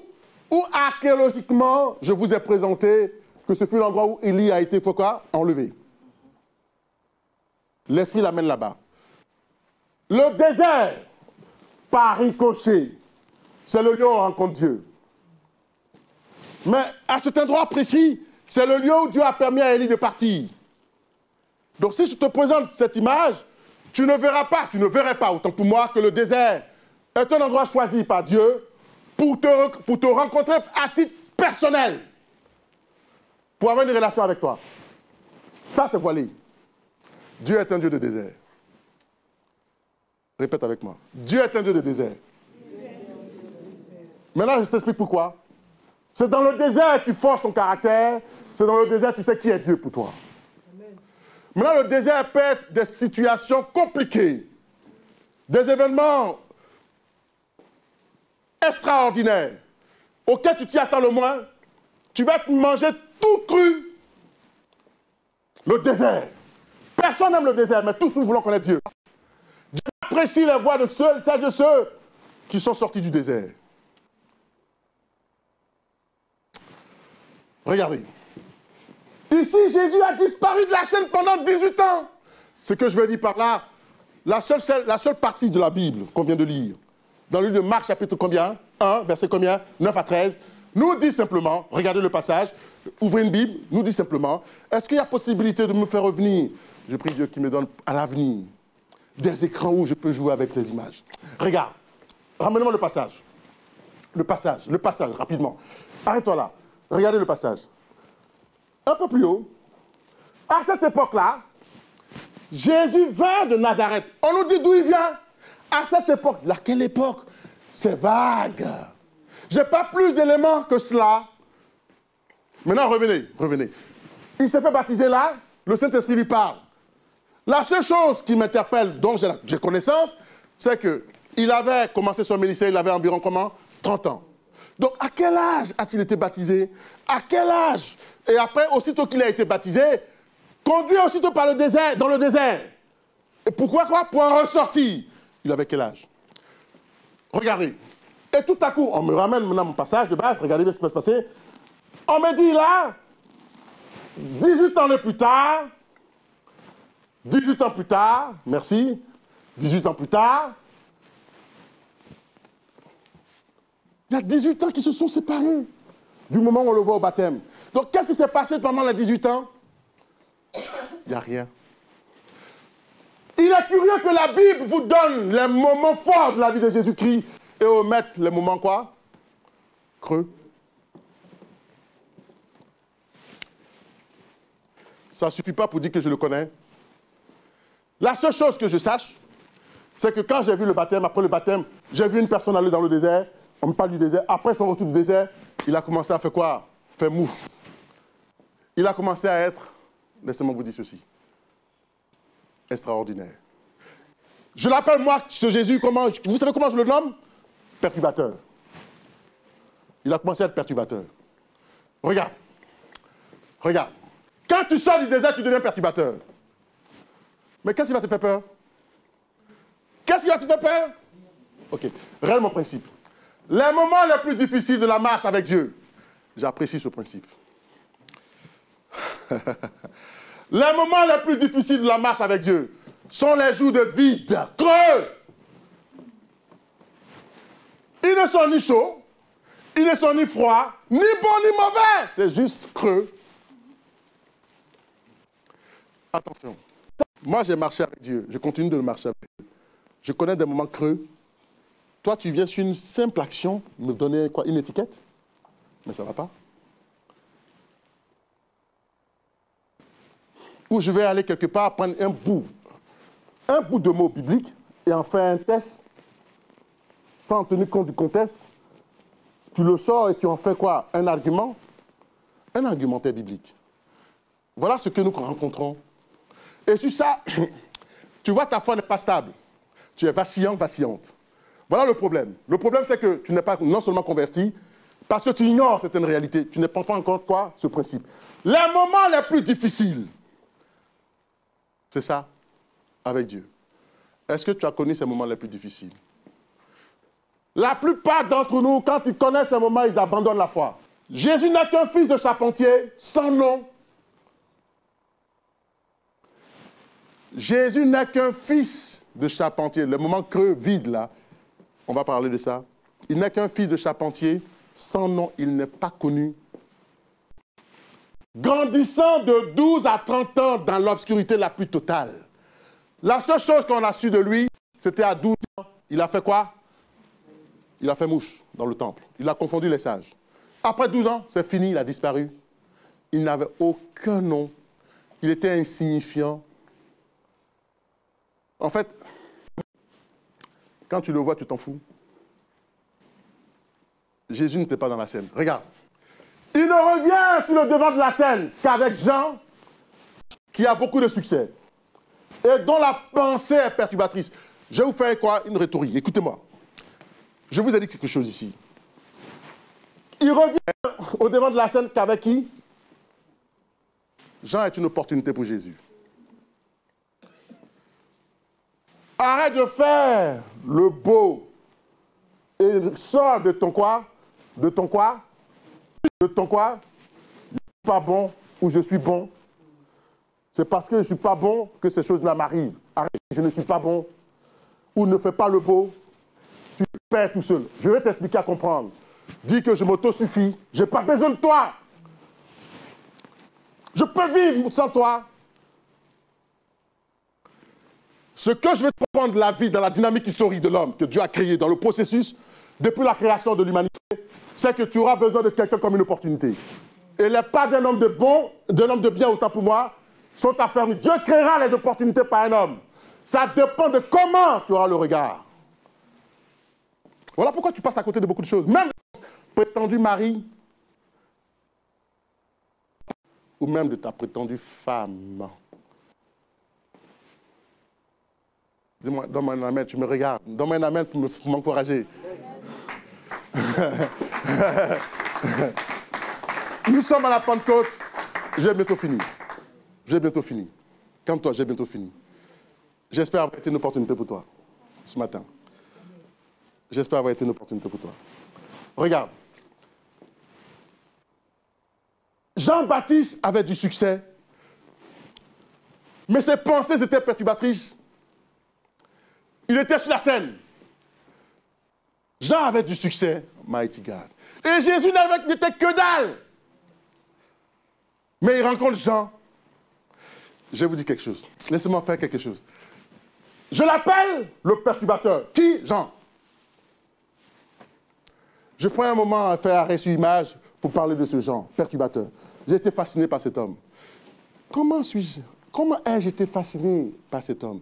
archéologiquement, je vous ai présenté que ce fut l'endroit où Élie a été enlevé. L'Esprit l'amène là-bas. Le désert, par ricochet, c'est le lieu où on rencontre Dieu. Mais à cet endroit précis, c'est le lieu où Dieu a permis à Élie de partir. Donc si je te présente cette image, tu ne verrais pas, autant pour moi, que le désert est un endroit choisi par Dieu pour te rencontrer à titre personnel, pour avoir une relation avec toi. Ça, c'est voilé. Dieu est un Dieu de désert. Répète avec moi. Dieu est un Dieu de désert. Maintenant, je t'explique pourquoi. C'est dans le désert que tu forges ton caractère. C'est dans le désert que tu sais qui est Dieu pour toi. Maintenant, le désert peut être des situations compliquées, des événements extraordinaires, auxquels tu t'y attends le moins. Tu vas te manger tout cru. Le désert. Personne n'aime le désert, mais tous nous voulons connaître Dieu. Dieu apprécie les voix de celles et ceux qui sont sortis du désert. Regardez. Ici, Jésus a disparu de la scène pendant 18 ans. Ce que je veux dire par là, la seule partie de la Bible qu'on vient de lire, dans le livre de Marc, chapitre combien? 1, verset combien? 9 à 13, nous dit simplement, regardez le passage, ouvrez une Bible, nous dit simplement, est-ce qu'il y a possibilité de me faire revenir? Je prie Dieu qu'il me donne à l'avenir des écrans où je peux jouer avec les images. Regarde, ramène-moi le passage. Le passage, rapidement. Arrête-toi là. Regardez le passage. Un peu plus haut. À cette époque-là, Jésus vint de Nazareth. On nous dit d'où il vient. À cette époque. Laquelle époque? C'est vague. Je n'ai pas plus d'éléments que cela. Maintenant, revenez. Il s'est fait baptiser là. Le Saint-Esprit lui parle. La seule chose qui m'interpelle, dont j'ai connaissance, c'est qu'il avait commencé son ministère, il avait environ comment? 30 ans. Donc, à quel âge a-t-il été baptisé? À quel âge? Et après, aussitôt qu'il a été baptisé, conduit aussitôt par le désert, dans le désert. Et pourquoi quoi? Pour en ressortir. Il avait quel âge? Regardez. Et tout à coup, on me ramène maintenant mon passage de base, regardez bien ce qui va se passer. On me dit là, 18 ans plus tard, merci, 18 ans plus tard, il y a 18 ans qui se sont séparés du moment où on le voit au baptême. Donc, qu'est-ce qui s'est passé pendant les 18 ans? Il n'y a rien. Il est curieux que la Bible vous donne les moments forts de la vie de Jésus-Christ et omette les moments quoi? Creux. Ça ne suffit pas pour dire que je le connais. La seule chose que je sache, c'est que quand j'ai vu le baptême, après le baptême, j'ai vu une personne aller dans le désert. On me parle du désert. Après son retour du désert, il a commencé à faire quoi? Faire mou. Il a commencé à être, laissez-moi vous dire ceci, extraordinaire. Je l'appelle moi, ce Jésus, comment, vous savez comment je le nomme? Perturbateur. Il a commencé à être perturbateur. Regarde. Quand tu sors du désert, tu deviens perturbateur. Mais qu'est-ce qui va te faire peur? Ok, regarde mon principe. Les moments les plus difficiles de la marche avec Dieu, j'apprécie ce principe. Les moments les plus difficiles de la marche avec Dieu sont les jours de vide, creux. Ils ne sont ni chauds, ils ne sont ni froids, ni bons ni mauvais. C'est juste creux. Attention. Moi, j'ai marché avec Dieu. Je continue de le marcher avec Dieu. Je connais des moments creux. Toi, tu viens sur une simple action, me donner quoi, une étiquette? Mais ça ne va pas. Ou je vais aller quelque part prendre un bout de mot biblique et en faire un test sans tenir compte du contexte. Tu le sors et tu en fais quoi? Un argument? Un argumentaire biblique. Voilà ce que nous rencontrons. Et sur ça, tu vois, ta foi n'est pas stable. Tu es vacillant, vacillante. Voilà le problème. Le problème, c'est que tu n'es pas non seulement converti, parce que tu ignores certaines réalités. Tu ne prends pas en compte quoi? Ce principe. Les moments les plus difficiles, c'est ça, avec Dieu. Est-ce que tu as connu ces moments les plus difficiles? La plupart d'entre nous, quand ils connaissent ces moments, ils abandonnent la foi. Jésus n'est qu'un fils de charpentier, sans nom. Jésus n'est qu'un fils de charpentier. Le moment creux, vide, là, on va parler de ça. Il n'est qu'un fils de charpentier, sans nom, il n'est pas connu. Grandissant de 12 à 30 ans dans l'obscurité la plus totale. La seule chose qu'on a su de lui, c'était à 12 ans, il a fait quoi? Il a fait mouche dans le temple. Il a confondu les sages. Après 12 ans, c'est fini, il a disparu. Il n'avait aucun nom. Il était insignifiant. En fait, quand tu le vois, tu t'en fous. Jésus n'était pas dans la scène. Regarde. Il ne revient sur le devant de la scène qu'avec Jean, qui a beaucoup de succès, et dont la pensée est perturbatrice. Je vais vous faire quoi? Une rhétorique. Écoutez-moi. Je vous ai dit quelque chose ici. Il revient au devant de la scène qu'avec qui? Jean est une opportunité pour Jésus. Arrête de faire le beau et sors de ton quoi? De ton quoi? De ton quoi? Je ne suis pas bon ou je suis bon. C'est parce que je ne suis pas bon que ces choses-là m'arrivent. Arrête, je ne suis pas bon. Ou ne fais pas le beau. Tu perds tout seul. Je vais t'expliquer à comprendre. Dis que je m'auto-suffis. Je n'ai pas besoin de toi. Je peux vivre sans toi. Ce que je vais te prendre de la vie dans la dynamique historique de l'homme que Dieu a créé dans le processus, depuis la création de l'humanité, c'est que tu auras besoin de quelqu'un comme une opportunité. Et les pas d'un homme de bon, d'un homme de bien, autant pour moi, sont affermis. Dieu créera les opportunités par un homme. Ça dépend de comment tu auras le regard. Voilà pourquoi tu passes à côté de beaucoup de choses. Même de ton prétendu mari, ou même de ta prétendue femme. Dis-moi, donne-moi un amen, tu me regardes. Donne-moi un amen pour m'encourager. Nous sommes à la Pentecôte. J'ai bientôt fini. J'ai bientôt fini. Calme-toi, j'ai bientôt fini. J'espère avoir été une opportunité pour toi ce matin. J'espère avoir été une opportunité pour toi. Regarde. Jean-Baptiste avait du succès, mais ses pensées étaient perturbatrices. Il était sur la scène. Jean avait du succès, mighty God. Et Jésus n'était que dalle. Mais il rencontre Jean. Je vais vous dire quelque chose. Laissez-moi faire quelque chose. Je l'appelle le perturbateur. Qui? Jean. Je ferai un moment à faire arrêt sur image pour parler de ce Jean, perturbateur. J'ai été fasciné par cet homme. Comment ai-je été fasciné par cet homme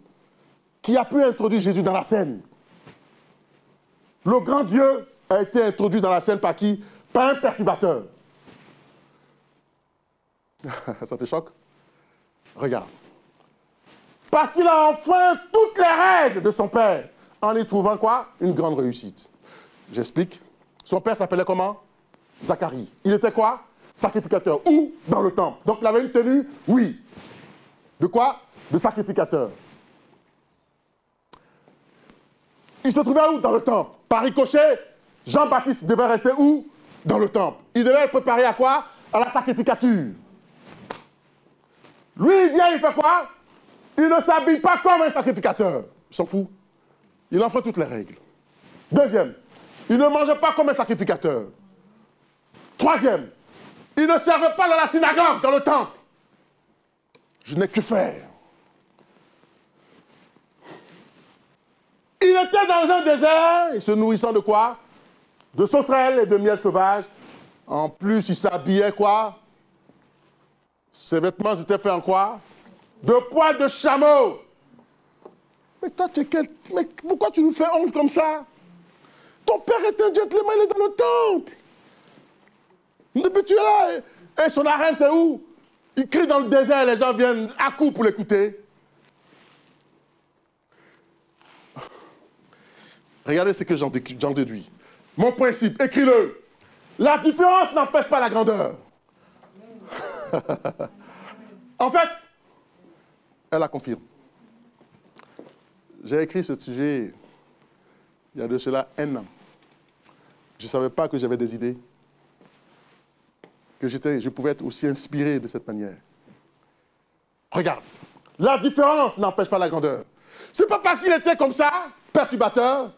qui a pu introduire Jésus dans la scène? Le grand Dieu a été introduit dans la scène par qui? Par un perturbateur. Ça te choque? Regarde. Parce qu'il a enfreint toutes les règles de son père en y trouvant quoi? Une grande réussite. J'explique. Son père s'appelait comment? Zacharie. Il était quoi? Sacrificateur. Où? Dans le temple. Donc il avait une tenue? Oui. De quoi? De sacrificateur. Il se trouvait où? Dans le temple. Par ricochet, Jean-Baptiste devait rester où? Dans le temple. Il devait être préparé à quoi? À la sacrificature. Lui, il vient, il fait quoi? Il ne s'habille pas comme un sacrificateur. Il s'en fout. Il enfreint toutes les règles. Deuxième, il ne mangeait pas comme un sacrificateur. Troisième, il ne servait pas dans la synagogue, dans le temple. Je n'ai que faire. Il était dans un désert, et se nourrissant de quoi? De sauterelles et de miel sauvage. En plus, il s'habillait quoi? Ses vêtements étaient faits en quoi? De poils de chameau. Mais toi, tu es quel... Mais pourquoi tu nous fais honte comme ça? Ton père est un gentleman, il est dans le temple. Depuis tu es là. Et son arène, c'est où? Il crie dans le désert, les gens viennent à coups pour l'écouter. Regardez ce que j'en déduis. Mon principe, écris-le. La différence n'empêche pas la grandeur. En fait, elle la confirme. J'ai écrit ce sujet il y a de cela 1 an. Je ne savais pas que j'avais des idées, que je pouvais être aussi inspiré de cette manière. Regarde, la différence n'empêche pas la grandeur. Ce n'est pas parce qu'il était comme ça, perturbateur,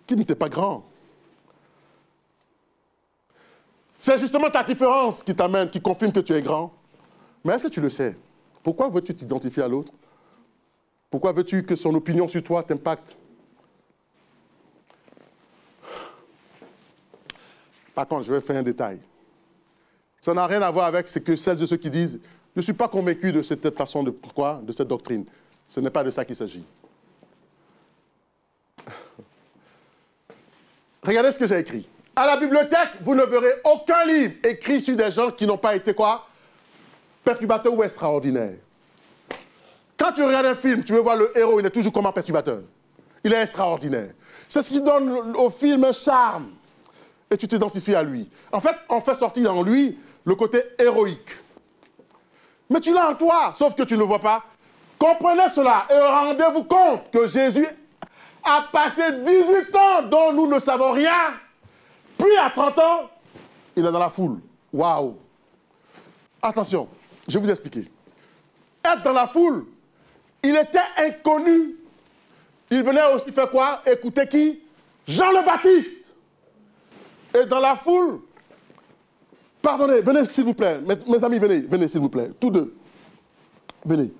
qu'il n'était pas grand. C'est justement ta différence qui t'amène, qui confirme que tu es grand. Mais est-ce que tu le sais? Pourquoi veux-tu t'identifier à l'autre? Pourquoi veux-tu que son opinion sur toi t'impacte? Par contre, je vais faire un détail. Ça n'a rien à voir avec ce que celles et ceux qui disent « Je ne suis pas convaincu de cette façon de quoi, de cette doctrine ». Ce n'est pas de ça qu'il s'agit. Regardez ce que j'ai écrit. À la bibliothèque, vous ne verrez aucun livre écrit sur des gens qui n'ont pas été quoi? Perturbateurs ou extraordinaires. Quand tu regardes un film, tu veux voir le héros, il est toujours comment perturbateur. Il est extraordinaire. C'est ce qui donne au film un charme. Et tu t'identifies à lui. En fait, on fait sortir en lui le côté héroïque. Mais tu l'as en toi, sauf que tu ne le vois pas. Comprenez cela et rendez-vous compte que Jésus a passé 18 ans dont nous ne savons rien. Puis à 30 ans, il est dans la foule. Waouh! Attention, je vais vous expliquer. Être dans la foule, il était inconnu. Il venait aussi faire quoi? Écouter qui? Jean le Baptiste. Et dans la foule, pardonnez, venez s'il vous plaît, mes amis, venez s'il vous plaît, tous deux. Venez.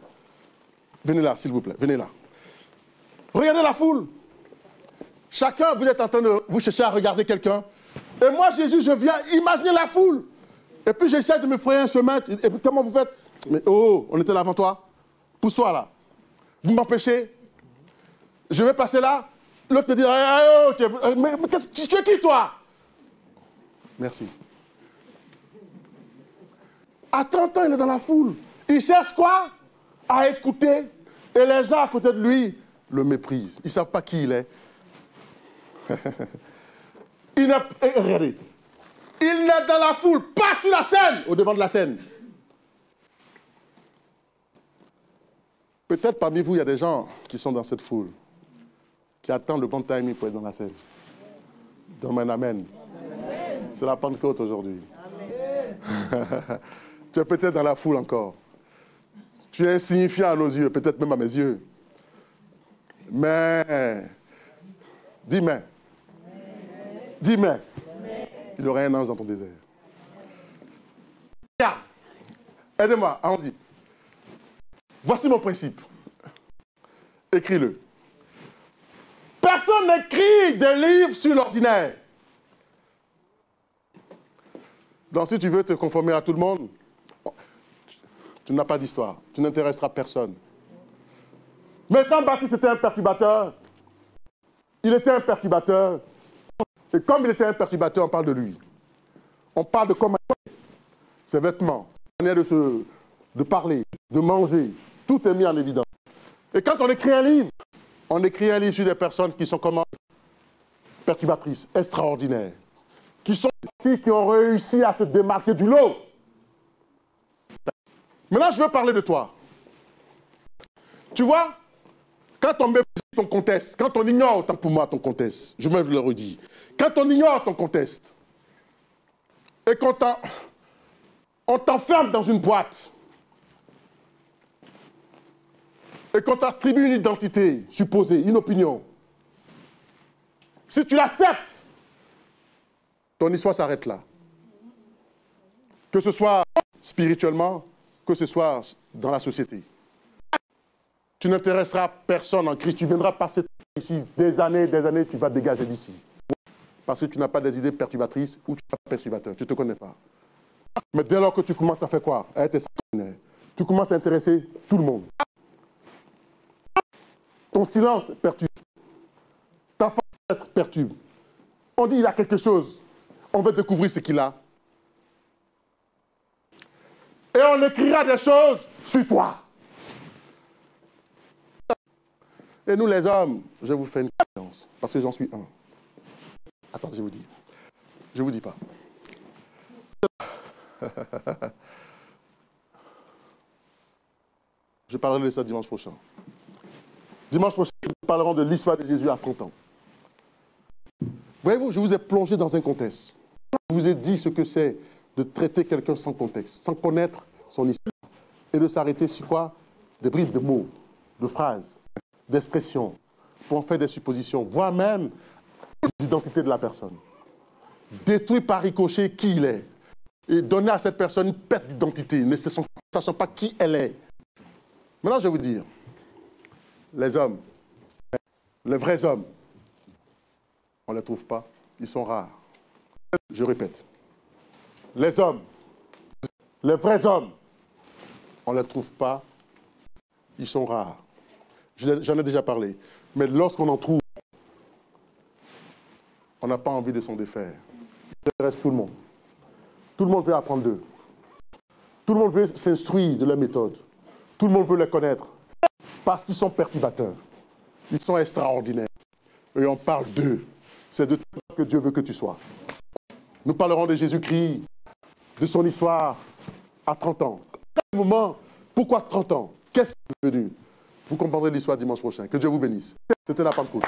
Venez là, s'il vous plaît, venez là. Regardez la foule. Chacun, vous êtes en train de vous chercher à regarder quelqu'un. Et moi, Jésus, je viens imaginer la foule. Et puis j'essaie de me frayer un chemin. Et puis comment vous faites? Mais oh, on était là avant toi. Pousse-toi là. Vous m'empêchez? Je vais passer là. L'autre me dit, mais tu es qui toi? Merci. À 30 ans, il est dans la foule. Il cherche quoi? À écouter. Et les gens à côté de lui le méprisent. Ils ne savent pas qui il est. Regardez. Il est dans la foule, pas sur la scène, au devant de la scène. Peut-être parmi vous, il y a des gens qui sont dans cette foule, qui attendent le bon timing pour être dans la scène. Donne-moi un amen. C'est la Pentecôte aujourd'hui. Tu es peut-être dans la foule encore. Tu es insignifiant à nos yeux, peut-être même à mes yeux. Mais, dis mais. Dis mais. Il y aurait un ange dans ton désert. Regarde. Aidez-moi, allons-y. Voici mon principe. Écris-le. Personne n'écrit des livres sur l'ordinaire. Donc si tu veux te conformer à tout le monde, tu n'as pas d'histoire. Tu n'intéresseras personne. Mais Jean-Baptiste était un perturbateur. Il était un perturbateur. Et comme il était un perturbateur, on parle de lui. On parle de comment ses vêtements, sa manière de parler, de manger. Tout est mis en évidence. Et quand on écrit un livre sur des personnes qui sont comment? Perturbatrices, extraordinaires. Qui ont réussi à se démarquer du lot. Maintenant, je veux parler de toi. Tu vois, quand on méprise ton contexte, quand on ignore, autant pour moi, ton contexte, je me le redis, quand on ignore ton contexte, et qu'on t'enferme dans une boîte, et qu'on t'attribue une identité supposée, une opinion, si tu l'acceptes, ton histoire s'arrête là. Que ce soit spirituellement, que ce soit dans la société. Tu n'intéresseras personne en Christ. Tu viendras passer ici des années, tu vas te dégager d'ici. Parce que tu n'as pas des idées perturbatrices ou tu n'es pas perturbateur. Tu ne te connais pas. Mais dès lors que tu commences à faire quoi? À être extraordinaire. Tu commences à intéresser tout le monde. Ton silence perturbe. Ta façon d'être perturbe. On dit il a quelque chose. On veut découvrir ce qu'il a. Et on écrira des choses sur toi. Et nous les hommes, je vous fais une confiance, parce que j'en suis un. Attends, je vous dis. Je vous dis pas. Je parlerai de ça dimanche prochain. Dimanche prochain, nous parlerons de l'histoire de Jésus à 30 ans. Voyez-vous, je vous ai plongé dans un contexte. Je vous ai dit ce que c'est de traiter quelqu'un sans contexte, sans connaître son histoire, et de s'arrêter sur quoi? Des bribes de mots, de phrases, d'expressions, pour en faire des suppositions, voire même l'identité de la personne. Détruire par ricochet qui il est, et donner à cette personne une perte d'identité, ne sachant pas qui elle est. Maintenant, je vais vous dire, les hommes, les vrais hommes, on ne les trouve pas, ils sont rares. Je répète, les hommes, les vrais hommes, on ne les trouve pas, ils sont rares. J'en ai déjà parlé. Mais lorsqu'on en trouve, on n'a pas envie de s'en défaire. Il intéresse tout le monde. Tout le monde veut apprendre d'eux. Tout le monde veut s'instruire de leur méthode. Tout le monde veut les connaître. Parce qu'ils sont perturbateurs. Ils sont extraordinaires. Et on parle d'eux. C'est de toi que Dieu veut que tu sois. Nous parlerons de Jésus-Christ, de son histoire à 30 ans. À quel moment? Pourquoi 30 ans? Qu'est-ce qui est venu? Vous comprendrez l'histoire dimanche prochain. Que Dieu vous bénisse. C'était la Pentecôte.